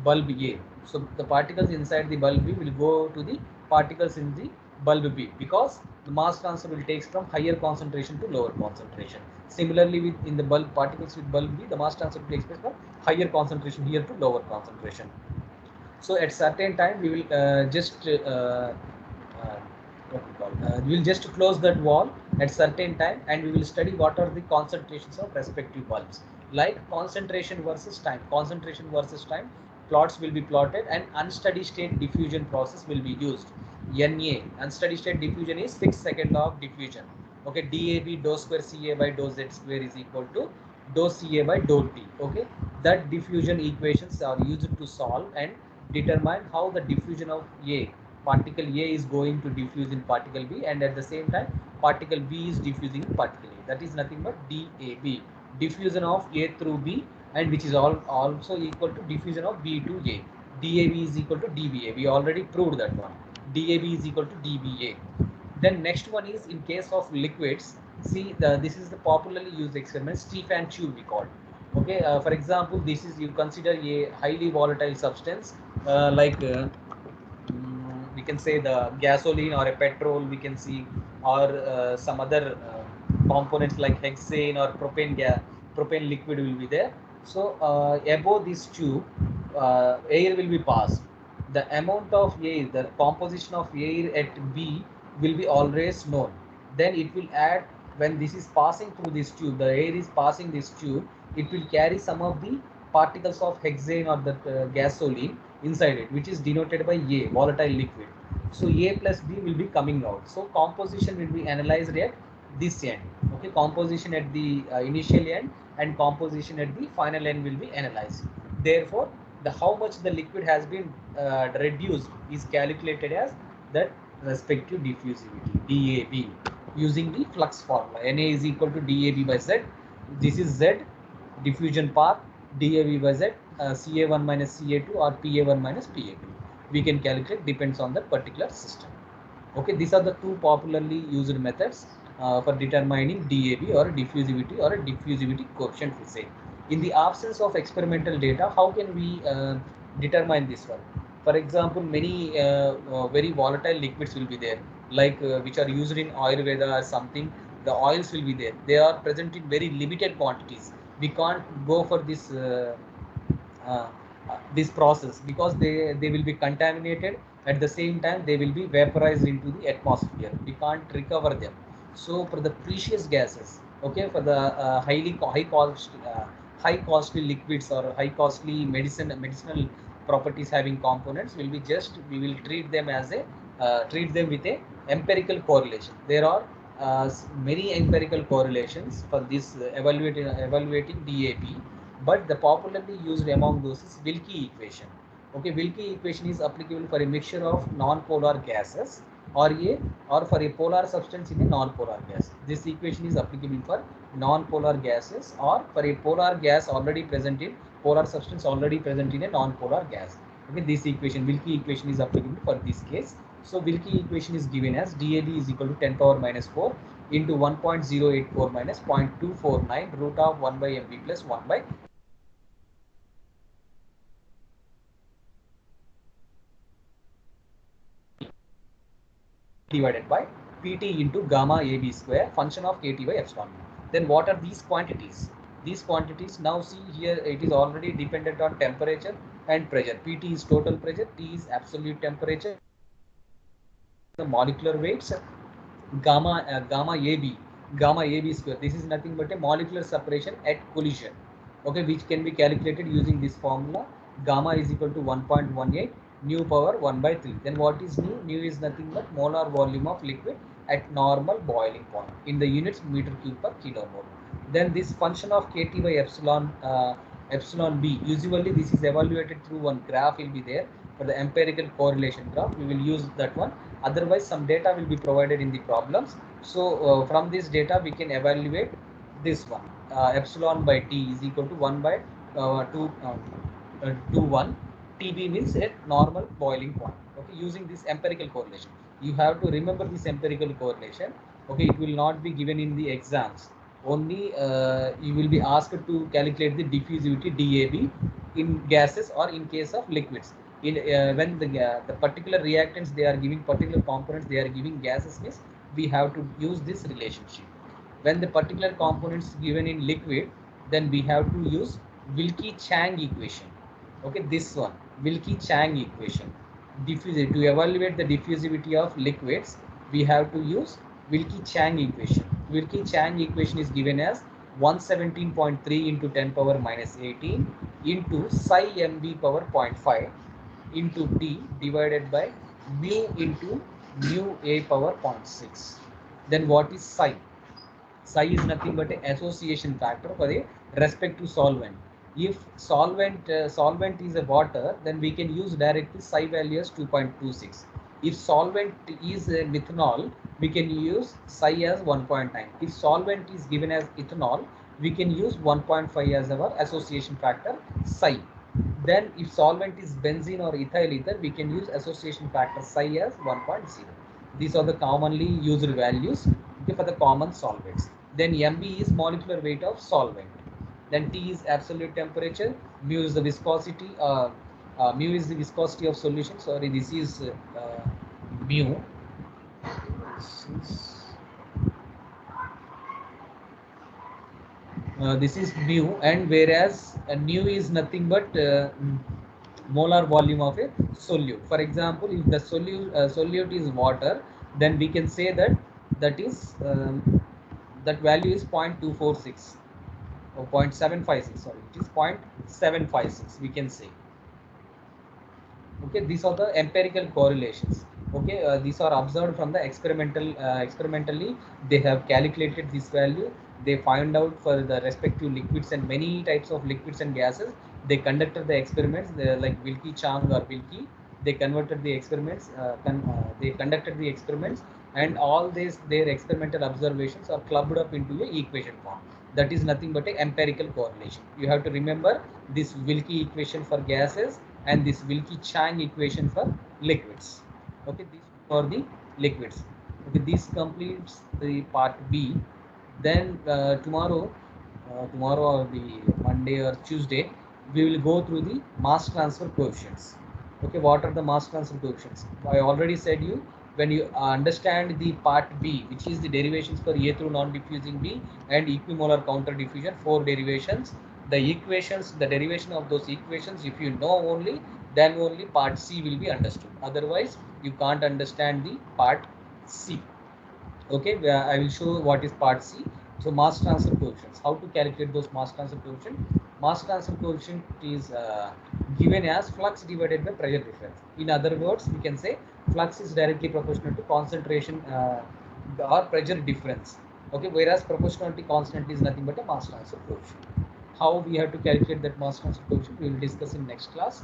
bulb A. So the particles inside the bulb B will go to the particles in the bulb B, because the mass transfer will takes from higher concentration to lower concentration. Similarly, with in the bulb particles with bulb B, the mass transfer takes place from higher concentration here to lower concentration. So at certain time we will we will just close that wall at certain time, and we will study what are the concentrations of respective bulbs, like concentration versus time plots will be plotted, and unsteady state diffusion process will be used. NA, unsteady state diffusion, is 6 second law of diffusion. Okay, DAB, dou square CA by dou Z square is equal to dou CA by dou T. Okay, that diffusion equations are used to solve and determine how the diffusion of particle A is going to diffuse in particle B, and at the same time particle B is diffusing in particle A. That is nothing but DAB, diffusion of A through B, and which is also equal to diffusion of B to A. DAB is equal to DBA. We already proved that one. DAB is equal to DBA. Then next one is in case of liquids, See, this is the popularly used experiment, Stefan tube we call. Okay, for example, this is, you consider a highly volatile substance like we can say the gasoline or a petrol, we can see, or some other components like hexane or propane liquid will be there. So above this tube, air will be passed. The amount of air, the composition of air at B will be always known. Then it will add, when this is passing through this tube, the air is passing this tube, it will carry some of the particles of hexane or the gasoline inside it, which is denoted by A, volatile liquid. So A plus B will be coming out. So composition will be analyzed at this end. Okay, composition at the initial end and composition at the final end will be analyzed. Therefore, the how much the liquid has been reduced is calculated as that respective diffusivity, DAB, using the flux formula. Na is equal to DAB by Z. This is Z, diffusion path, DAB by Z, Ca1 minus Ca2 or Pa1 minus Pa2. We can calculate, depends on the particular system. Okay, these are the two popularly used methods for determining DAB or diffusivity or a diffusivity coefficient we say. In the absence of experimental data, how can we determine this one? For example, many very volatile liquids will be there, like which are used in Ayurveda or something. The oils will be there. They are present in very limited quantities. We can't go for uh, this process because they will be contaminated. At the same time, they will be vaporized into the atmosphere. We can't recover them. So for the precious gases, okay, for the high costly liquids or high costly medicinal properties having components, will be just, we will treat them as a treat them with a empirical correlation. There are many empirical correlations for this evaluating DAB, but the popularly used among those is Wilkie equation. Okay, Wilkie equation is applicable for a mixture of non-polar gases or for a polar substance in a non-polar gas. This equation is applicable for non-polar gases or for a polar gas already present in polar substance already present in a non-polar gas. Okay, this equation, Wilkie equation, is applicable for this case. So Wilkie equation is given as DAB is equal to 10 power minus 4 into 1.084 minus 0.249 root of 1 by mv plus 1 by divided by Pt into gamma AB square, function of Kt by epsilon. Then what are these quantities? These quantities, now see here, it is already dependent on temperature and pressure. Pt is total pressure, T is absolute temperature, the molecular weights, gamma AB square. This is nothing but a molecular separation at collision. Okay, which can be calculated using this formula. Gamma is equal to 1.18 nu power 1 by 3. Then what is nu? Nu is nothing but molar volume of liquid at normal boiling point in the units meter cube per kilomole. Then this function of Kt by epsilon b, usually this is evaluated through one graph will be there for the empirical correlation graph. We will use that one. Otherwise, some data will be provided in the problems. So from this data we can evaluate this one. Epsilon by T is equal to 1 by 2 1. TB means at normal boiling point. Okay, using this empirical correlation, you have to remember this empirical correlation. Okay, it will not be given in the exams. Only you will be asked to calculate the diffusivity DAB in gases or in case of liquids. In when the particular reactants they are giving, particular components they are giving gases, means we have to use this relationship. When the particular components given in liquid, then we have to use Wilkie-Chang equation. Okay, this one, Wilkie-Chang equation. To evaluate the diffusivity of liquids, we have to use Wilkie-Chang equation. Wilkie-Chang equation is given as 117.3 into 10 power minus 18 into psi mv power 0.5 into T divided by mu into mu a power 0.6. Then what is psi? Psi is nothing but an association factor for a respective solvent. If solvent is a water, then we can use directly psi value as 2.26. If solvent is a methanol, we can use psi as 1.9. If solvent is given as ethanol, we can use 1.5 as our association factor psi. Then if solvent is benzene or ethyl ether, we can use association factor psi as 1.0. These are the commonly used values. okay, for the common solvents. Then MB is molecular weight of solvent. Then T is absolute temperature. Mu is the viscosity. Mu is the viscosity of solution. Sorry, this is mu. This is mu, and whereas nu is nothing but molar volume of a solute. For example, if the solute is water, then we can say that that is that value is 0.246 or 0.756. Sorry, it is 0.756. We can say. Okay, these are the empirical correlations. Okay, these are observed from the experimentally they have calculated this value. They find out for the respective liquids and many types of liquids and gases. They conducted the experiments, like Wilkie Chang or Wilkie. They converted the experiments, they conducted the experiments, and all these their experimental observations are clubbed up into a equation form. That is nothing but a empirical correlation. You have to remember this Wilkie equation for gases and this Wilkie Chang equation for liquids. Okay, these for the liquids. Okay, this completes the part B. Then tomorrow or the Monday or Tuesday, we will go through the mass transfer coefficients. Okay, what are the mass transfer coefficients? I already said you, when you understand the part B, which is the derivations for A through non-diffusing B and equimolar counter diffusion, 4 derivations. The equations, the derivation of those equations, if you know only, then only part C will be understood. Otherwise, you can't understand the part C. Okay, I will show what is part C. So mass transfer coefficients, how to calculate those mass transfer coefficient. Mass transfer coefficient is given as flux divided by pressure difference. In other words, we can say flux is directly proportional to concentration or pressure difference. Okay, whereas proportionality constant is nothing but a mass transfer coefficient. How we have to calculate that mass transfer coefficient, we will discuss in next class.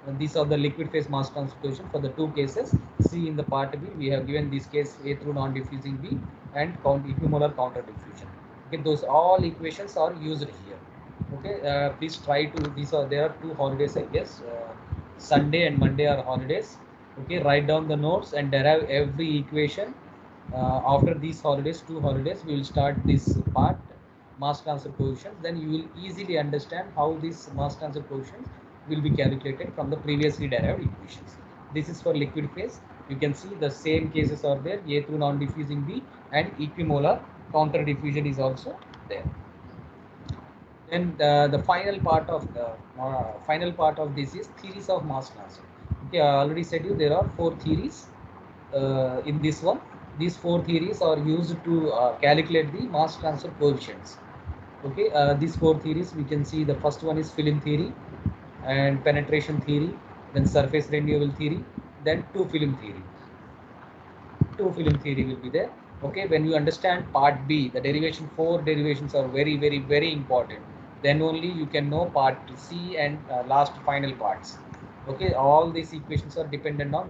And these are the liquid phase mass transfer coefficient for the two cases. See, in the part B, we have given this case A through non-diffusing B and equimolar counter diffusion. Okay, those all equations are used here. Okay, please try to. There are 2 holidays, I guess. Sunday and Monday are holidays. Okay, write down the notes and derive every equation. After these holidays, 2 holidays, we will start this part, mass transfer coefficient. Then you will easily understand how this mass transfer coefficient will be calculated from the previously derived equations. This is for liquid phase. You can see the same cases are there, A through non-diffusing B and equimolar counter diffusion is also there. Then the final part of this is theories of mass transfer. Okay, I already said you there are 4 theories in this one. These 4 theories are used to calculate the mass transfer coefficients. Okay, these 4 theories we can see. The first one is film theory and penetration theory, then surface renewal theory, then two film theory. Two film theory will be there. Okay, when you understand part B, the derivation, 4 derivations are very important. Then only you can know part C and last final parts. Okay, all these equations are dependent on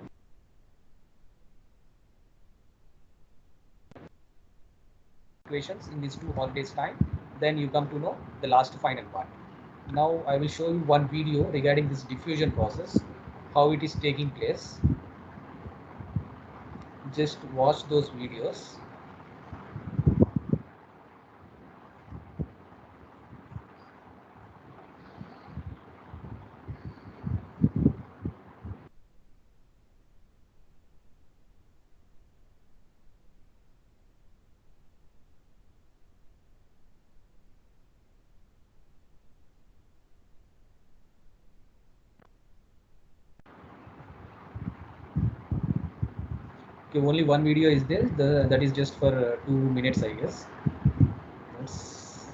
equations in these 2 holidays time. Then you come to know the last final part. Now I will show you one video regarding this diffusion process, how it is taking place. Just watch those videos. Okay, only one video is there. That is just for 2 minutes, I guess. That's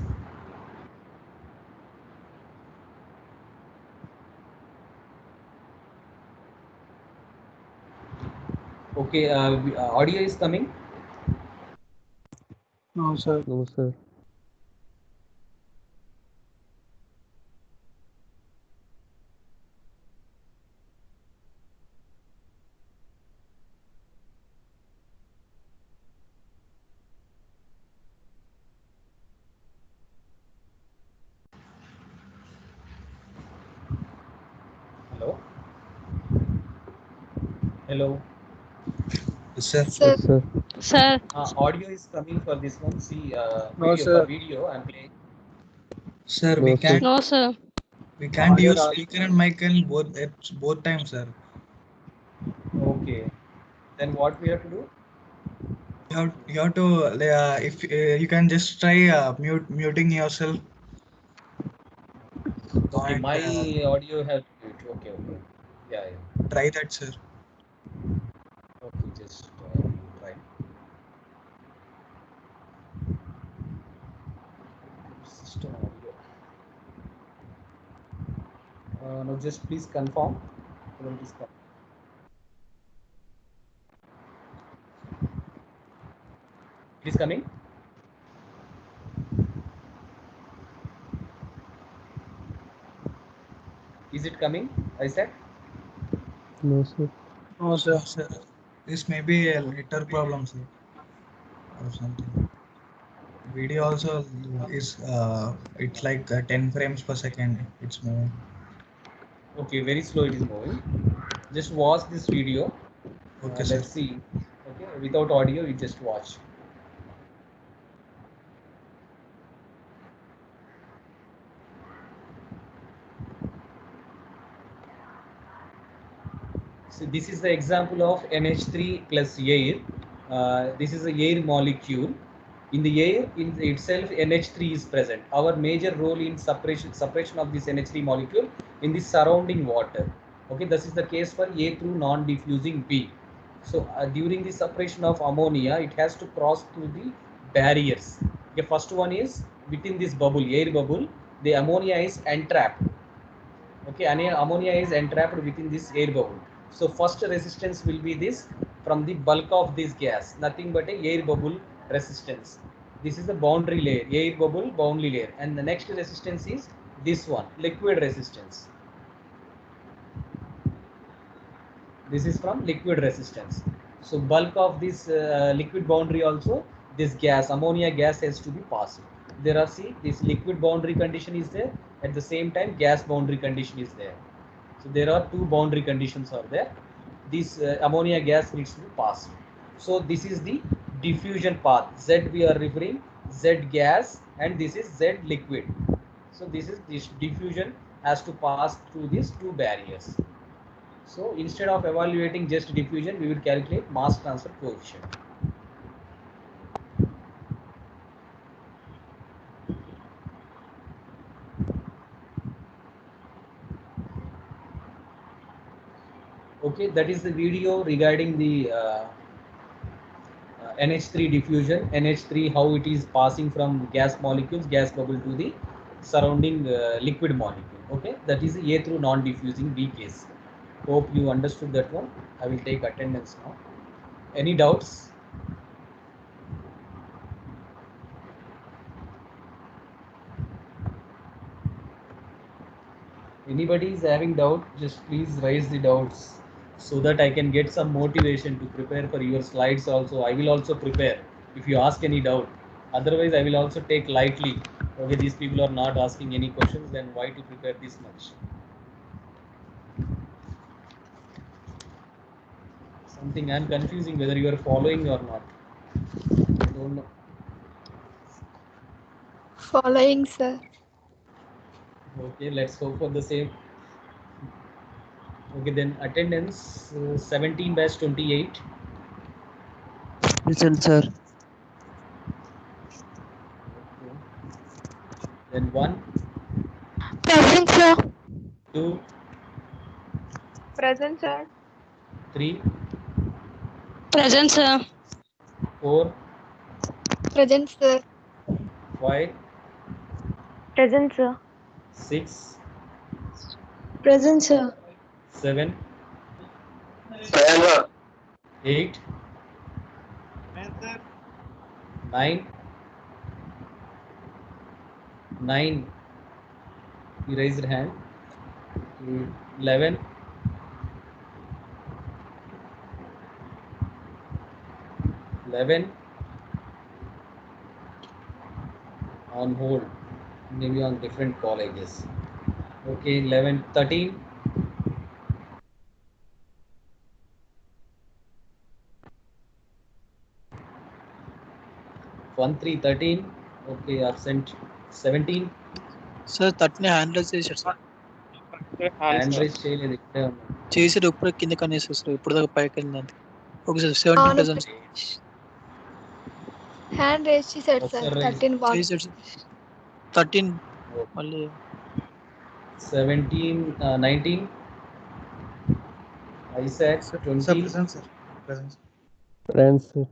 okay. Audio is coming. No, sir. No, sir. Hello. Hello. Sir. Sir. Yes, sir. Sir, Audio is coming for this one. See, No, video for sir. video. I'm playing. Sir, No, sir. no, sir. we can't Audio. use speaker and mic and both at both times, sir. Okay. Then what we have to do? You have to if you can just try muting yourself. Okay, Point. my audio have to mute. Okay, okay. Yeah, yeah. Try that, sir. Okay, just try. System audio. Now just please confirm. Then please confirm. Please coming. Is it coming? I said. No, sir. No, No, sir. sir. This may be a later problem, sir, or something. Video also is it's like 10 frames per second. It's moving. Okay, very slow it is moving. Just watch this video. Okay, sir. Let's see. Okay, without audio, you just watch. So this is the example of NH3 plus air. This is a air molecule. In the air in itself, NH3 is present. Our major role in suppression of this NH3 molecule in the surrounding water. Okay, this is the case for A through non-diffusing B. So during the suppression of ammonia, it has to cross through the barriers. The first one is within this bubble, air bubble, the ammonia is entrapped. Okay, ammonia is entrapped within this air bubble. So first resistance will be this from the bulk of this gas, nothing but a air bubble resistance. This is the boundary layer, air bubble boundary layer, and the next resistance is this one, liquid resistance. This is from liquid resistance. So bulk of this liquid boundary also, this gas, ammonia gas, has to be passed. There are, see, this liquid boundary condition is there, at the same time gas boundary condition is there. So there are two boundary conditions are there. This ammonia gas needs to be passed. So this is the diffusion path. Z we are referring, Z gas, and this is Z liquid. So this diffusion has to pass through these two barriers. So instead of evaluating just diffusion, we will calculate mass transfer coefficient. Okay, that is the video regarding the NH3 diffusion. NH3, how it is passing from gas molecules, gas bubble, to the surrounding liquid molecule. Okay, that is A through non-diffusing B case. Hope you understood that one. I will take attendance now. Any doubts? Anybody is having doubt, just please raise the doubts so that I can get some motivation to prepare for your slides also. I will also prepare if you ask any doubt. Otherwise, I will also take lightly. Okay, these people are not asking any questions, then why to prepare this much? Something I am confusing whether you are following or not. I don't know. Following, sir. Okay, let's hope for the same. Okay, then attendance 17/28. Present, sir. Okay. Then 1, Present, sir. 2, Present, sir. 3, Present, sir. 4, Present, sir. 5, Present, sir. 6, Present, sir. 7, 8, 9, 9. You raised your hand. 11, 11, on hold. Maybe on different call, I guess. Okay, 11, 13, 13. Okay, absent 17. Sir 13 hand raise చేశారు sir. Hand raise చేయలేదు, ఇక్కడే ఉన్నాను. చేసాడు ఇప్పుడు కింద కనేసారు sir. ఇప్పుడు దాకా పైకి వెళ్ళింది. ఓకే సార్ 17 అవును, ప్రెజెంట్ హ్యాండ్ రేస్ చేశాడు సార్. ఒకసారి 13 బాల్. చేసాడు సార్. 13 మళ్ళీ 17, 19. Isaac, 20. Present, sir. Present. Present, sir.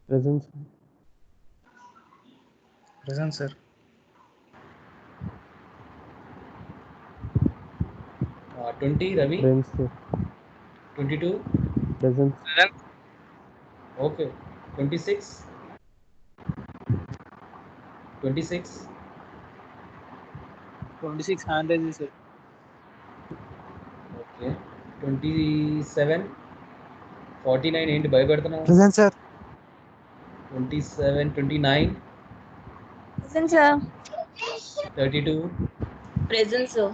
Present, sir. Present, sir. 20, Ravi. Present, sir. 22. Present. Okay. 26. 26. 26 hand raise చేశారు. Okay. 27. 49 ఏంటి భయపెడుతున్నావు? Present, sir. 27, 29. Present, sir. 32. Present, sir.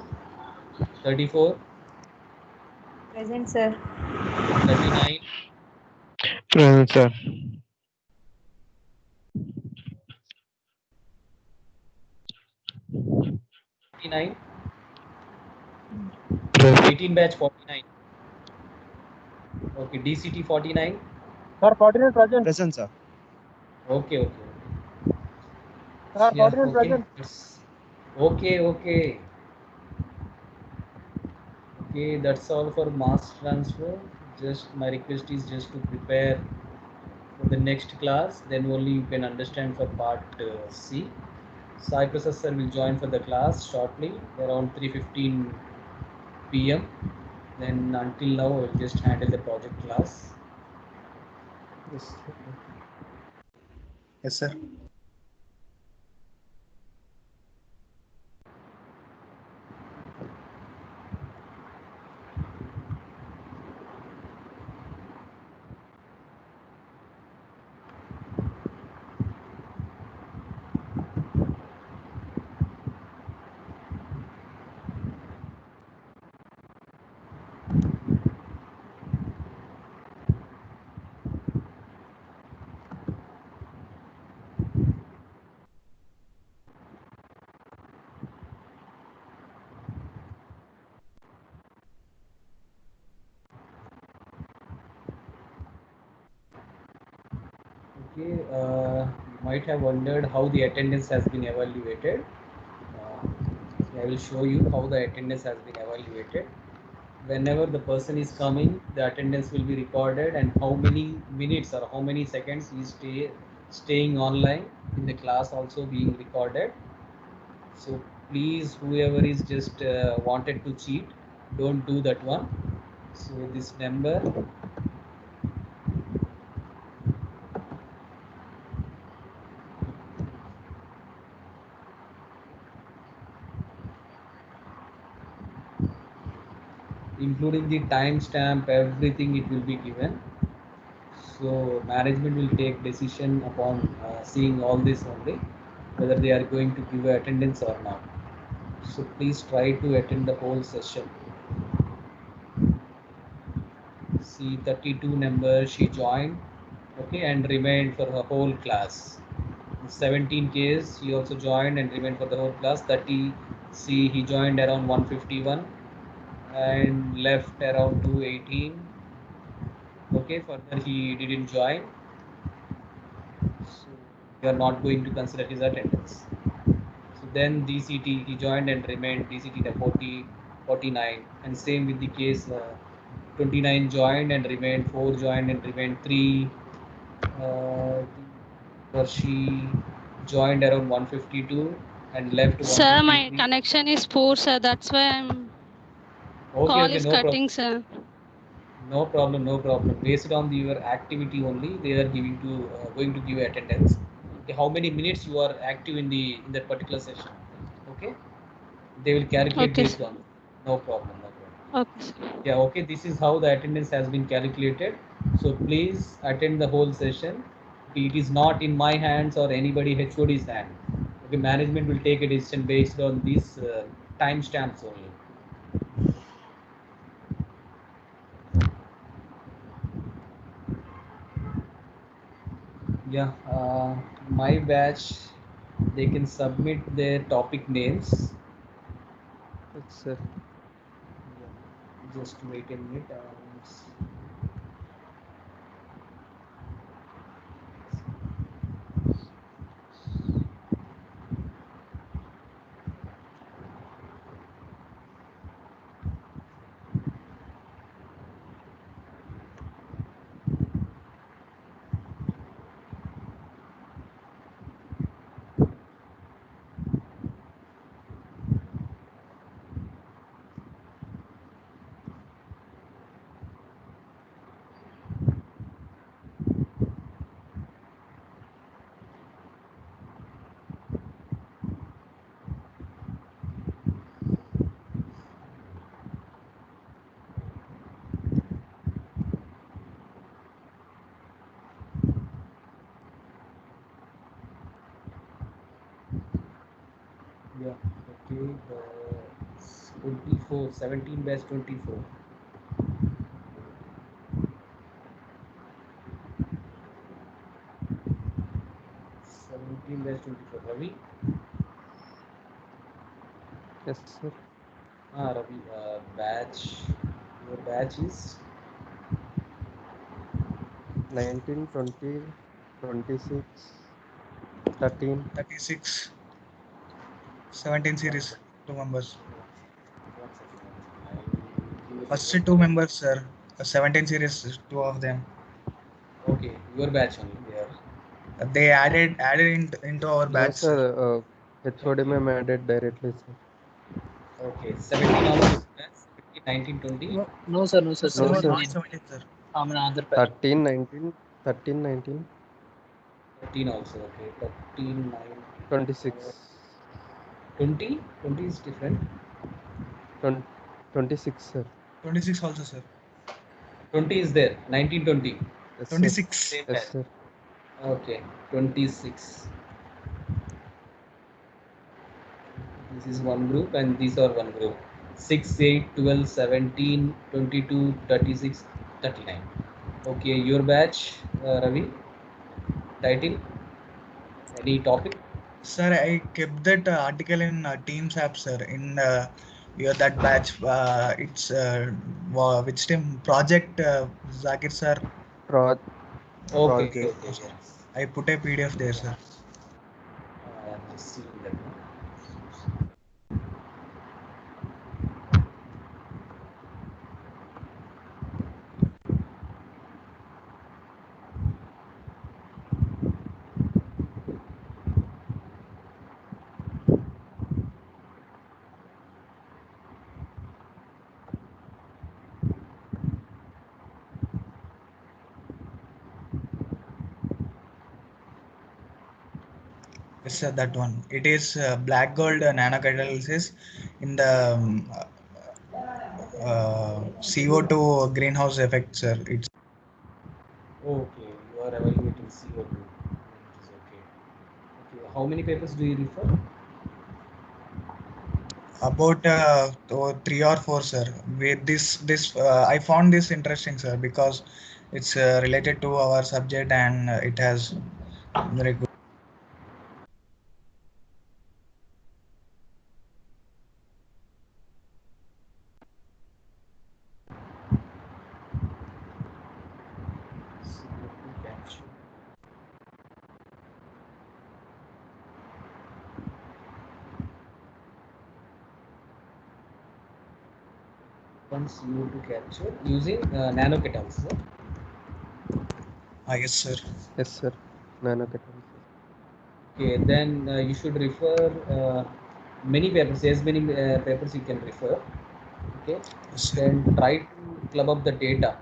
34. Present, sir. 39. Present, sir. 49. Present. 18 batch 49. Okay. DCT 49. Sir, 49 present. Present, sir. Okay. Sir, Yeah, 49 okay. present. Okay. Okay, that's all for mass transfer. Just my request is just to prepare for the next class. Then only you can understand for part C. Sai Prasad sir will join for the class shortly around 3:15 p.m. Then until now, I will just handle the project class. Yes, sir. Okay, you might have wondered how the attendance has been evaluated. I will show you how the attendance has been evaluated. Whenever the person is coming, the attendance will be recorded, and how many minutes or how many seconds he staying online in the class also being recorded. So please, whoever is just wanted to cheat, don't do that one. So this number, including the timestamp, everything it will be given. So management will take decision upon seeing all this only, whether they are going to give attendance or not. So please try to attend the whole session. See 32 number, she joined, okay, and remained for her whole class. 17 case, he also joined and remained for the whole class. 30 C, he joined around 151 and left around 218. Okay, further he didn't join, so we are not going to consider his attendance. So then DCT, he joined and remained. DCT the 40, 49, and same with the case 29 joined and remained, 4 joined and remained, 3 or she joined around 152 and left. Sir, my connection is poor, sir. That's why I'm call is no cutting, sir. No problem. Based on your activity only, they are going to give attendance. Okay, how many minutes you are active in that particular session? Okay, they will calculate Okay, based sir. on. No problem. Okay, sir. Yeah, okay, this is how the attendance has been calculated. So please attend the whole session. It is not in my hands or anybody HOD's hand. Okay, management will take a decision based on these timestamps only. Yeah, my batch, they can submit their topic names. Yes, sir. Yeah. Just wait a minute. Yeah, okay. 24, 17 batch 24. 17 batch 24. Ravi? Yes, sir. Ravi, your batch is 19, 20, 26, 13. 36, 17 series, 2 members. one second. First 2 members, sir. 17 series, 2 of them. Okay, your batch only there. They added into our No, batch, sir. sir. HOD ma'am added directly, sir. Okay, 17 also. 17, 19, 20. No, sir. No, sir. No, No, sir. not 17. 17, sir. I'm an Andhra Pradesh. 13, 19, 13, 19, 13 also. Okay, 13, 9, 26. 20. 20 is different. 20, 26, sir. 26 also, sir. 20 is there. 19, 20. Yes, sir. 26. Same Yes, batch. sir. Okay, 26. This is one group and these are one group. 6, 8, 12, 17, 22, 36, 39. Okay, your batch, Ravi. Title? Any topic? Sir, I kept that article in Teams app, sir. In that batch, it's which team? Project Zakir, sir. Okay, Project. okay, yes. I put a PDF there, sir. I'm just seeing that now. Yes, sir, that one. It is black gold nanocatalysis in the CO2 greenhouse effect, sir. It's Okay, you are evaluating CO2. It is okay. Okay, how many papers do you refer? about 3 or 4, sir. With this I found this interesting, sir, because it's related to our subject and it has very good. CO2 capture. One CO2 capture using nanocatalysis. Yes, sir. Yes, sir. Nanocatalysis. Okay, then you should refer many papers, as many papers you can refer. Okay, Yes, sir. then try to club up the data.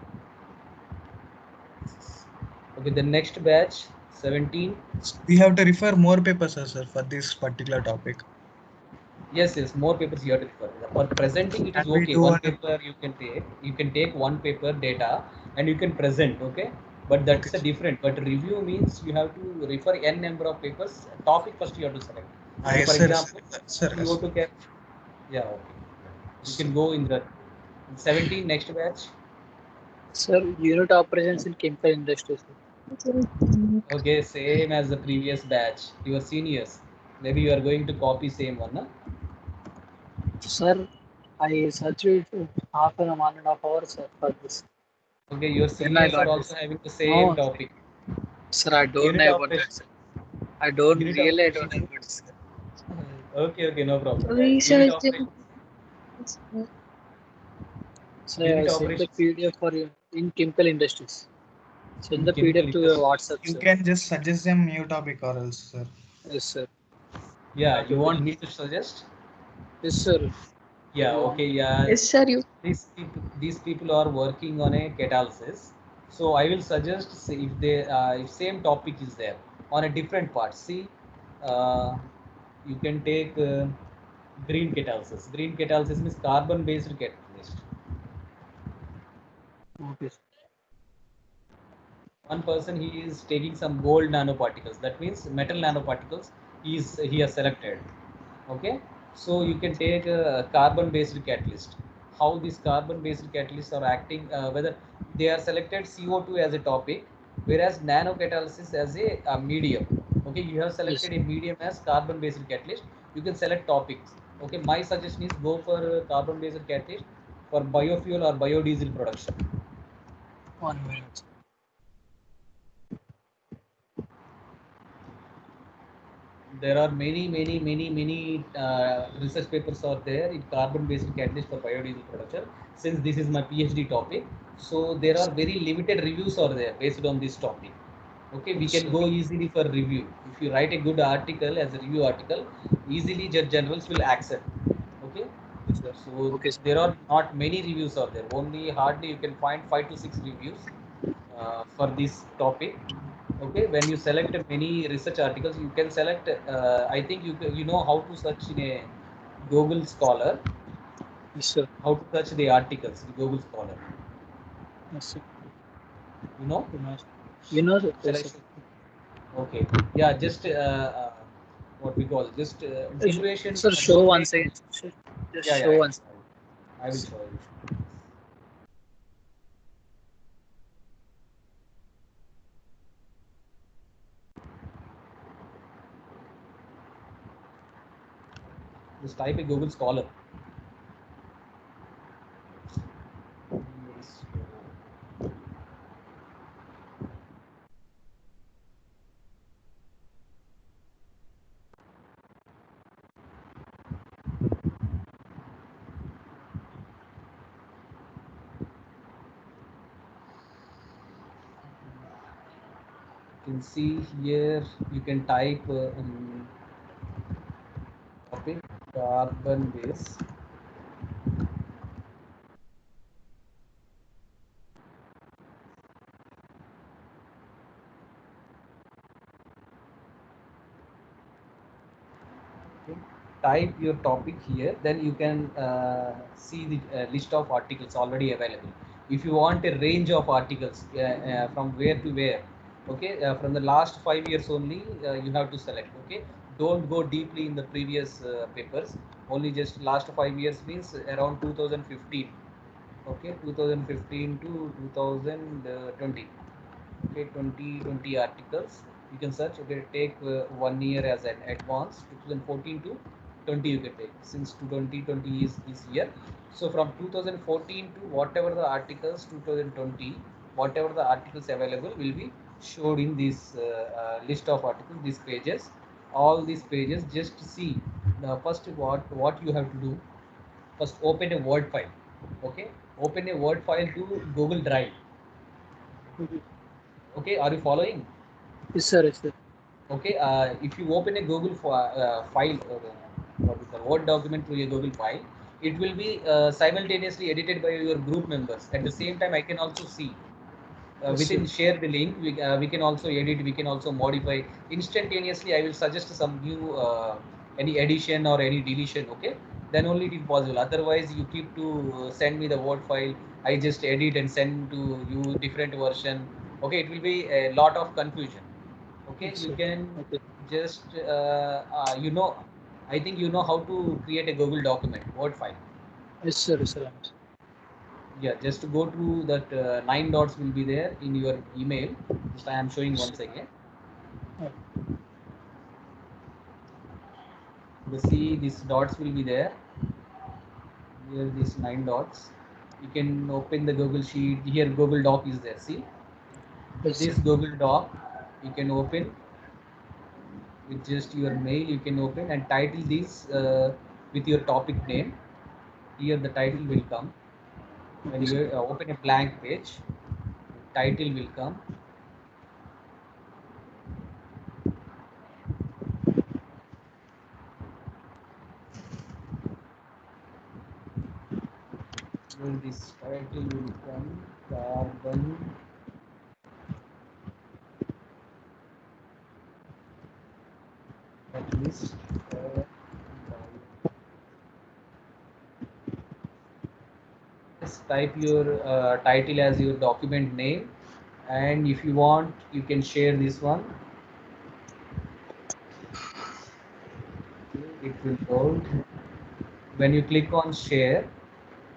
Okay, the next batch 17. We have to refer more papers, sir, for this particular topic. Yes, more papers you have to refer. For presenting, it is Can we okay. do One an- paper you can take. You can take one paper data and you can present. Okay, but that's Okay, a different. But review means you have to refer n number of papers. Topic first you have to select. So yes, for sir. example, Sir, yes. CO2 cap. Yeah, okay. You can go in the 17 next batch. Sir, unit operations in chemical industry, sir. Okay, same as the previous batch. Your seniors. Maybe you are going to copy same one, no? Sir, I searched it half an 1.5 hours, sir, for this. Okay, your Then I seniors are got also this. having the same No, topic. sir, I don't Unit know about that, operation. sir. I don't Unit really, I don't operations. know about this, sir. Okay, no problem. Yeah, unit Research. operations. So I Unit sent the operations PDF for you in chemical industries. Send in the chemical PDF to your industry. WhatsApp, You sir. can just suggest them new topic or else, sir. Yes, sir. Yeah, I you want totally. me to suggest? Yes, sir. Yeah, okay, yeah. Yes, sir. You. These people are working on a catalysis. So I will suggest, say, if same topic is there on a different part. See, uh, you can take green catalysis. Green catalysis means carbon-based catalyst. Okay, sir. One person, he is taking some gold nanoparticles. That means metal nanoparticles. He has selected. Okay, so you can take a carbon based catalyst. How these carbon based catalysts are acting, whether they are selected CO2 as a topic, whereas nanocatalysis as a medium. Okay, you have Yes, selected a medium as carbon based catalyst. You can select topics. Okay, my suggestion is go for carbon based catalyst for biofuel or biodiesel production. 1 minute. There are many research papers are there in carbon based catalyst for biodiesel production. Since this is my PhD topic, so there are very limited reviews are there based on this topic. Okay, we Yes, can sir. go easily for review. If you write a good article as a review article, easily judge generals will accept. Okay, Yes, sir. so Okay, sir. there are not many reviews are there, only hardly you can find 5 to 6 reviews for this topic. Okay, when you select many research articles, you can select, I think you know how to search in a Google Scholar, Yes, sir. how to search the articles in Google Scholar, Yes, sir. you know. You know, sir. You know, sir. Shall Yes, I sir. show? Okay, yeah, just what we call just duration Sir, show don't one take. second. Sir. Just Yeah, show one second. I will show you. Just type a Google Scholar. You can see here, you can type topic carbon base. Okay. Type your topic here, then you can see the list of articles already available. If you want a range of articles from where to where, okay, from the last 5 years only, you have to select. Okay, don't go deeply in the previous papers, only just last 5 years means around 2015. Okay, 2015 to 2020. Okay, 2020 articles you can search. Okay, take 1 year as an advance, 2014 to 20 you can take, since 2020 is this year. So from 2014 to whatever the articles 2020, whatever the articles available will be showed in this list of articles, these pages. All these pages, just see the first, what you have to do. First open a Word file. Okay, open a Word file to Google Drive. Okay, are you following? Yes, sir. Yes, sir. Okay, if you open a Google file, what is the Word document to a Google file, it will be simultaneously edited by your group members. At the same time, I can also see Yes, sir. within share the link. We can also edit, we can also modify instantaneously. I will suggest some new any addition or any deletion. Okay, then only it is possible. Otherwise, you keep to send me the Word file. I just edit and send to you different version. Okay, it will be a lot of confusion. Okay, Yes, you sir. can Okay. just I think you know how to create a Google document Word file. Yes, sir. Yes, sir. Yeah, just go to that 9 dots will be there in your email. I am showing once again. You see these dots will be there. Here these 9 dots. You can open the Google Sheet. Here Google Doc is there. See Yes, this sir. Google Doc. You can open with just your mail. You can open and title this with your topic name. Here the title will come. When Okay, you sir. open a blank page, title will come. Here this title will come. Carbon catalyst. Just type your title as your document name, and if you want you can share this one. It will load. When you click on share,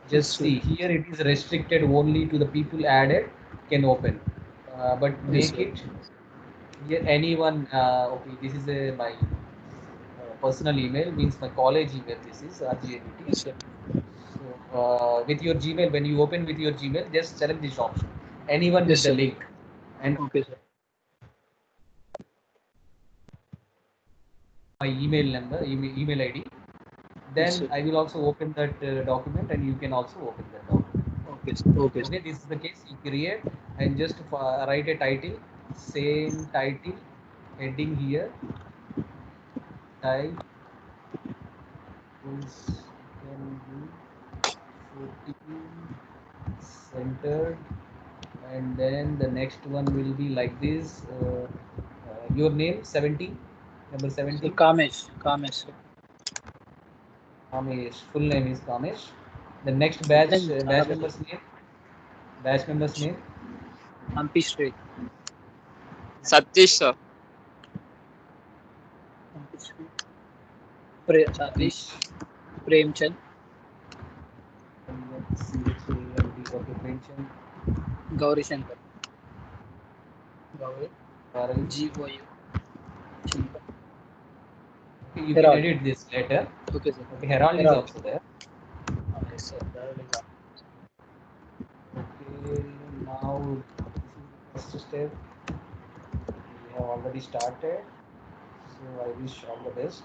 just Yes, see sir. here it is restricted only to the people added can open, but Yes, make sir. it here anyone. Okay, this is my personal email, means my college email. This is RGABT. Yes, sir. So with your Gmail, when you open with your Gmail, just select this option. Anyone Yes, with the sir. link, and Okay, sir. my email number, email ID. Yes, Then sir. I will also open that document, and you can also open that document. Okay, sir. Okay, sir. Okay, this is the case. You create and just write a title, same title, heading here. Type is can be 14 centered, and then the next one will be like this. Your name 17, number Sir, 17. Kamesh. Kamesh, sir. Kamesh, full name is Kamesh. The next batch, Then batch member's name, batch member's name. Hampi Street. Satish, sir. Hampi Street. Satish. Satish. Premchand. Okay, Premchand. Gauri Shankar. Gauri. Gauri. GOU. Shankar. Okay, you Herald. can edit this later. Okay, sir. Okay, Herald is also there. Yes, sir. Okay, now this is the first step. We have already started, so I wish all the best.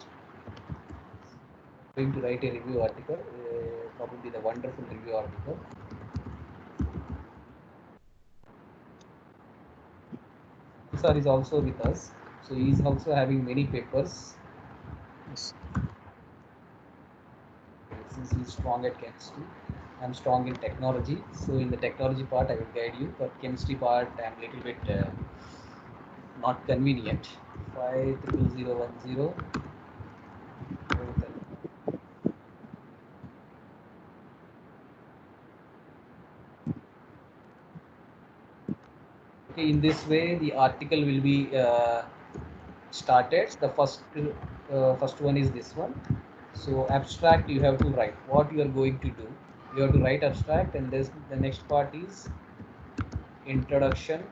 Going to write a review article, probably the wonderful review article. Sir is also with us, so he is also having many papers. Yes. Since he is strong at chemistry, I am strong in technology. So in the technology part, I will guide you. But chemistry part, I am little bit not convenient. 50010. Okay, in this way, the article will be started. The first one is this one. So abstract, you have to write what you are going to do. You have to write abstract, and this the next part is introduction.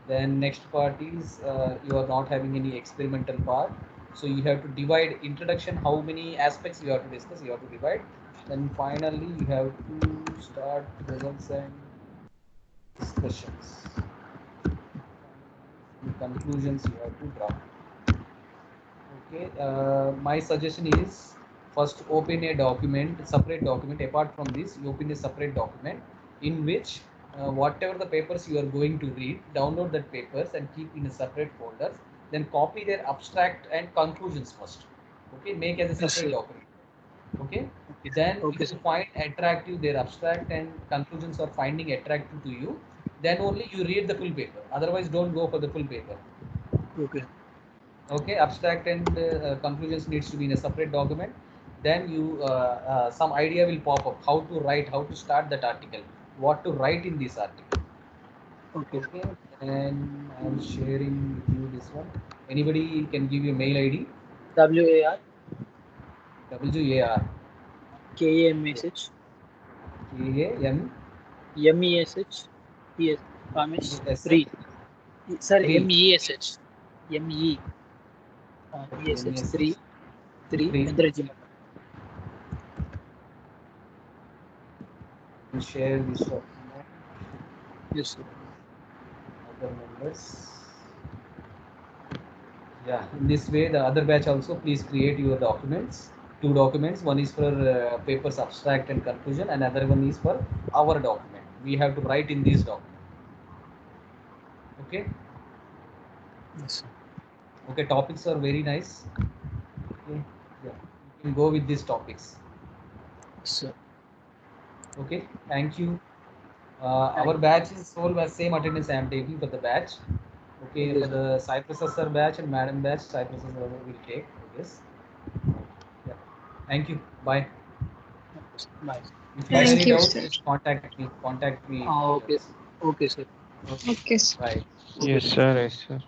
Then next part is you are not having any experimental part, so you have to divide introduction. How many aspects you have to discuss? You have to divide. Then finally, you have to start results and discussions. Conclusions you have to draw. Okay, my suggestion is first open a document, separate document. Apart from this, you open a separate document in which whatever the papers you are going to read, download that papers and keep in a separate folders. Then copy their abstract and conclusions first. Okay, make as a separate document. Okay. Then Okay, if you find attractive their abstract and conclusions are finding attractive to you, then only you read the full paper. Otherwise, don't go for the full paper. Okay. Okay, abstract and conclusions needs to be in a separate document. Then you some idea will pop up how to write, how to start that article, what to write in this article. Okay, and I'm sharing with you this one. Anybody can give you mail ID. WAR WAR KAMSH KAM MESH. Yes, Kamesh. Yes. 3. Sir, Three. MESH. ME. ESH 3. 3. Three. And the regiment. You share this document. Yes, sir. Other members. Yeah, in this way, the other batch also, please create your documents. 2 documents. One is for papers abstract and conclusion, and another one is for our document. We have to write in this document. Okay. Yes, sir. Okay. Topics are very nice. Okay. Yeah, you can go with these topics. Yes, sir. Okay. Thank you. Our batch is whole same attendance I am taking for the batch. Okay, Okay, for sir. the Cypress sir batch and madam batch, Cypress sir will take. Yes. Yeah. Thank you. Bye. Bye. If you have Thank any you, doubts, sir. just contact me. Okay. Okay, sir. Okay, sir. Bye. Yes, sir. Yes, sir.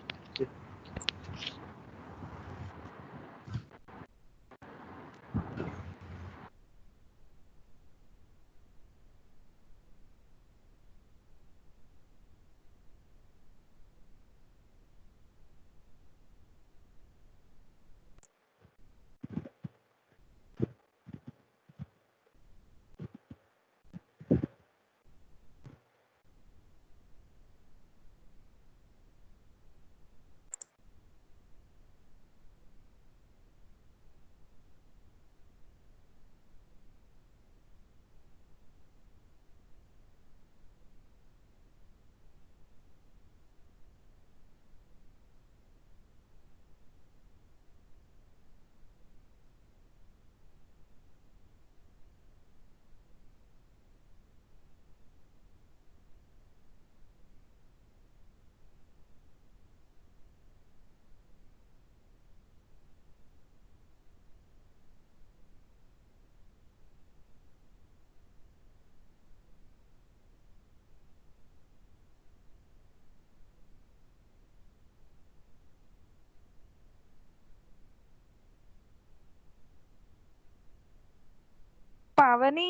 Pavani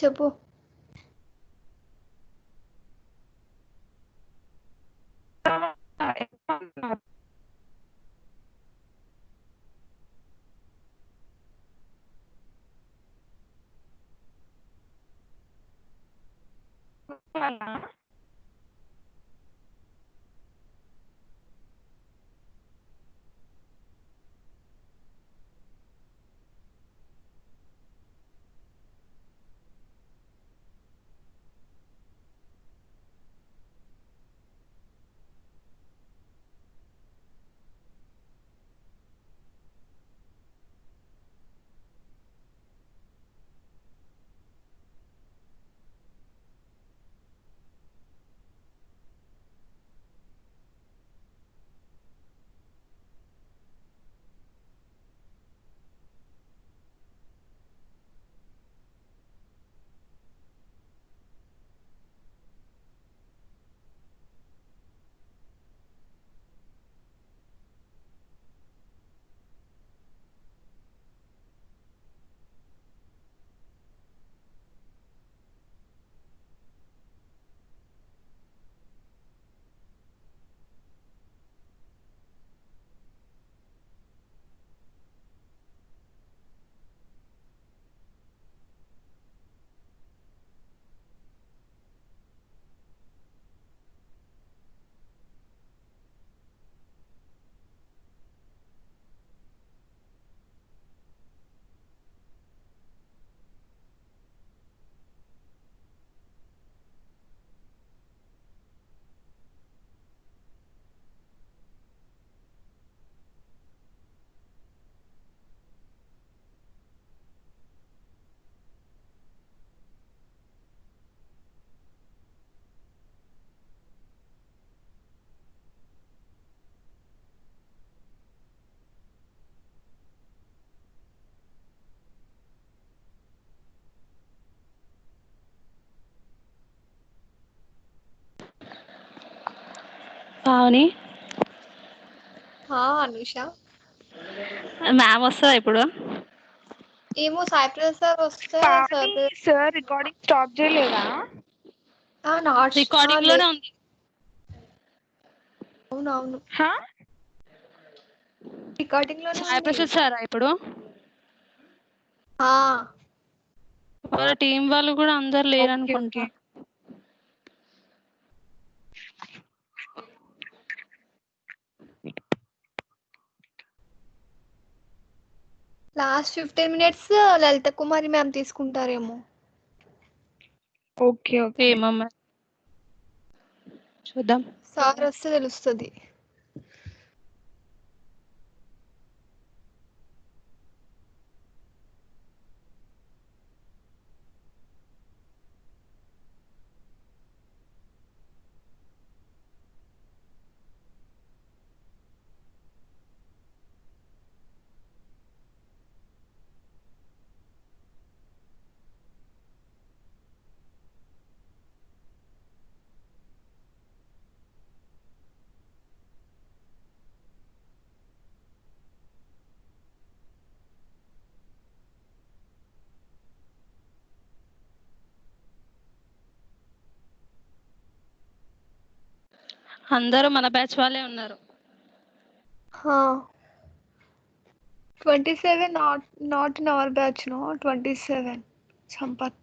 చెప్పు. Pavani Anusha. Ma'am వస్తుందా ఇప్పుడు? ఏమో cypress sir వస్తే Pavani sir sir recording stop చేయలేదా? Not recording లోనే ఉంది. అవునవును recording లోనే సాయి ప్రసాద్ సారా ఇప్పుడు? వాళ్ళ టీం వాళ్ళు కూడా అందరు లేరు అనుకుంటా. లాస్ట్ 15 minutes లలిత కుమారి మ్యామ్ తీసుకుంటారేమో. ఓకే ఓకే ఏమో మరి చూద్దాం. సార్ వస్తే తెలుస్తుంది. అందరూ మన బ్యాచ్ వాళ్ళే ఉన్నారు. 27 not in our batch, no. 27 Sampath.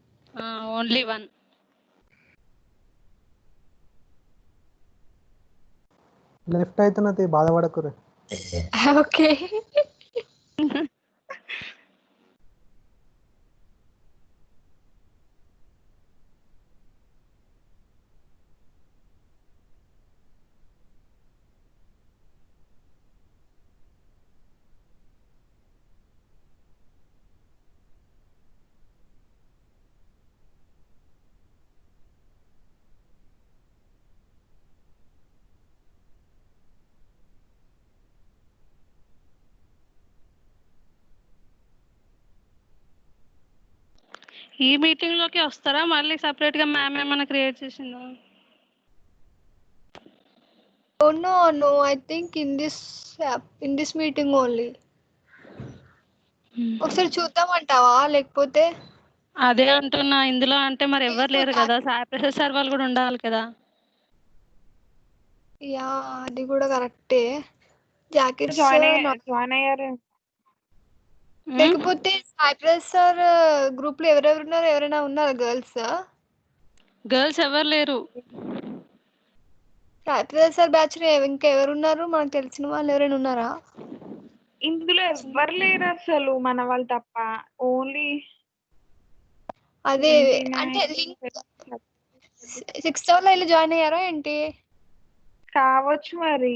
Only 1. Left అవుతున్నది బాధపడకురే. ఓకే ఈ మీటింగ్ లోకి వస్తారా మళ్ళీ సెపరేట్ గా మ్యామ్ ఏమైనా క్రియేట్ చేసిందా? No, I think in this meeting only. ఒకసారి చూద్దామంటావా లేకపోతే? అదే అంటున్నా, ఇందులో అంటే మరి ఎవరు లేరు కదా, సాయి ప్రసాద్ సార్ వాళ్ళు కూడా ఉండాలి కదా. యా అది కూడా కరెక్టే. జాకెట్స్ జాయిన్ అయ్యారు. లేకపోతే సాయి ప్రసాద్ సార్ గ్రూప్ లో ఎవరెవరు ఉన్నారు? ఎవరైనా ఉన్నారా గర్ల్స్? గర్ల్స్ ఎవరు లేరు. సాయి ప్రసాద్ సార్ బ్యాచ్ లో ఇంకా ఎవరు ఉన్నారు? మనకు తెలిసిన వాళ్ళు ఎవరైనా ఉన్నారా? ఇందులో ఎవ్వరు లేరు అసలు మన వాళ్ళు తప్ప. ఓన్లీ అదే అంటే లింక్ 6th hour లో వెళ్ళి జాయిన్ అయ్యారా ఏంటి? కావచ్చు మరి.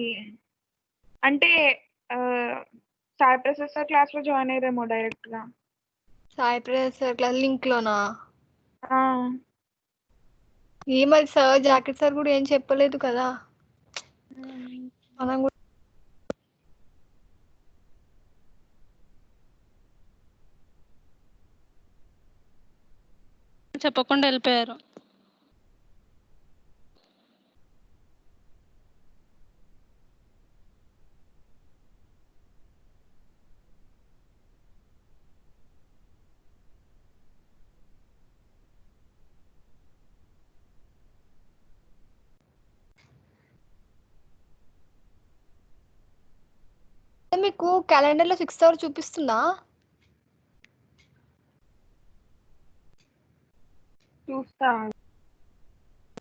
అంటే సాయి ప్రసాద్ సార్ క్లాస్ లో జాయిన్ అయ్యారేమో డైరెక్ట్ గా. Sai Prasad sir class link లోనా? ఏ మరి సార్ జాకెట్ సార్ కూడా ఏం చెప్పలేదు కదా. మనం కూడా చెప్పకుండా వెళ్ళిపోయారు. మీకు క్యాలెండర్ లో 6th hour చూపిస్తుందా? చూస్తా.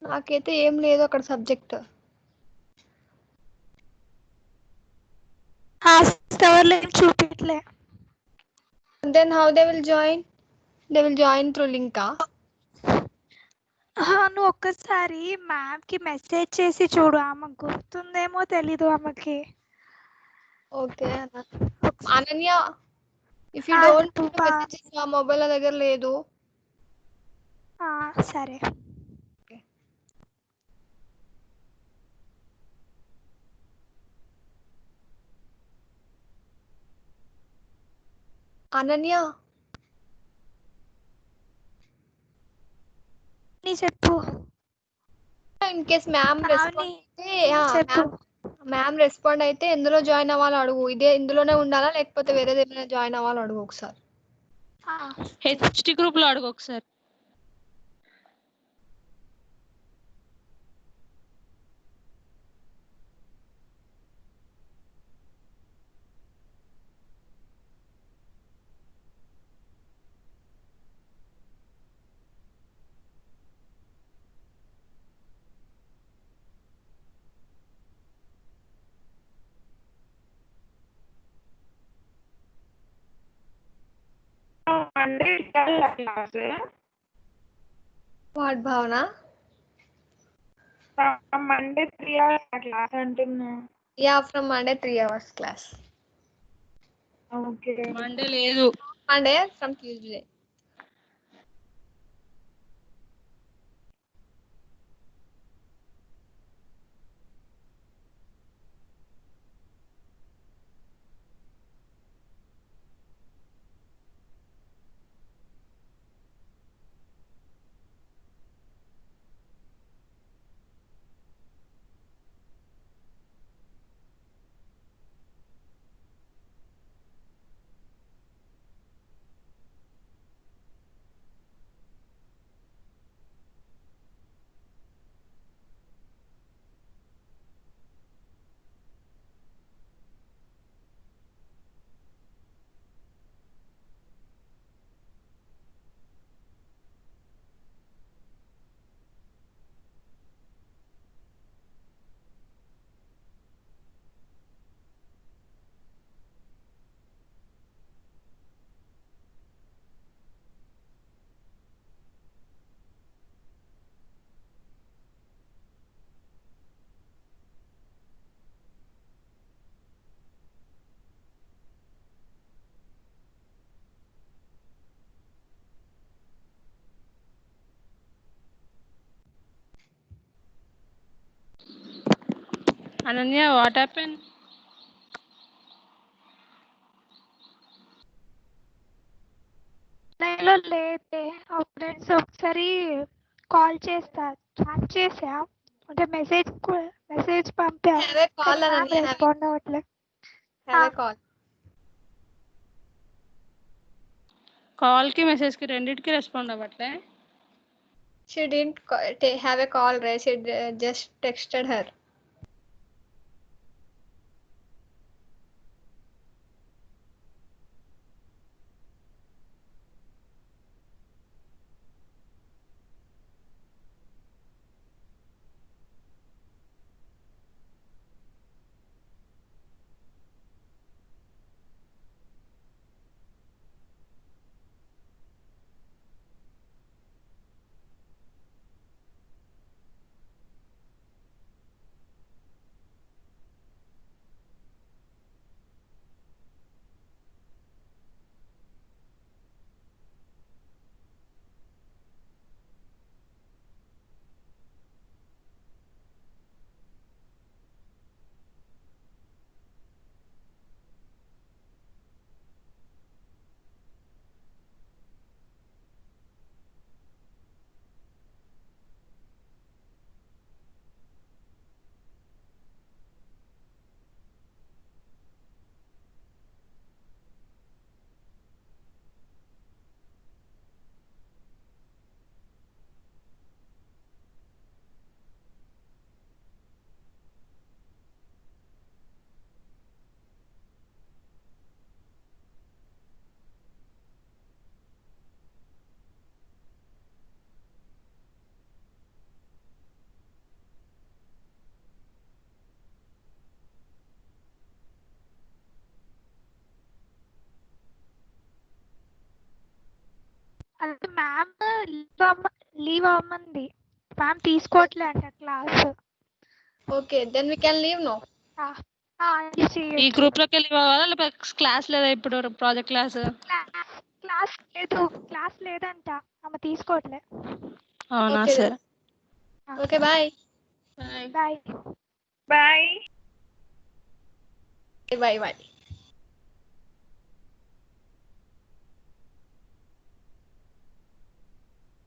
నాకైతే ఏం లేదు అక్కడ సబ్జెక్ట్. 6th hour లో ఏం చూపించలే. Then how they will join? They will join through link. నువ్వు ఒక్కసారి మ్యామ్ కి మెసేజ్ చేసి చూడు, ఆమెకు గుర్తుందేమో తెలీదు ఆమెకి. Okay Ananya, if you don't message నా మొబైల్ దగ్గర లేదు. సరే. అనన్య చెప్పు. ఇన్ కేస్ మ్యామ్ రెస్పాండ్ అయితే ఎందులో జాయిన్ అవ్వాలో అడుగు. ఇందులోనే ఉండాలా లేకపోతే వేరే ఏదైనా జాయిన్ అవ్వాలో అడుగు ఒకసారి. హెచ్టి గ్రూప్ లో అడుగు ఒకసారి. Monday class. What, Bhavana? From Monday 3 hours class అంటున్నా. Yeah, from Monday 3 hours class. Okay. Monday లేదు. Monday from Tuesday. Ananya, what happened? లైన్లో లేదే ఫ్రెండ్స్ ఒకసారి కాల్ చేస్తా చాట్ చేసా అంటే message Pampa Have a call, Ananya. Respond అవ్వట్లేదు. Have a call. Call కి మెసేజ్ కి రెండిటికి రెస్పాండ్ అవ్వట్లే. She didn't have a call, right? She just texted her. అది మ్యామ్ లీవ్ అవ్వమంది. మ్యామ్ తీసుకోవట్లే అంట class. Okay, then we can leave now. ఈ group లోకి వెళ్ళి పోవాలా లేకపోతే క్లాస్ లేదా ఇప్పుడు ప్రాజెక్ట్ క్లాస్? క్లాస్ లేదంట, ఆమె తీసుకోవట్లే. అవునా? Okay, సరే. Okay, bye. Bye Bye. Bye.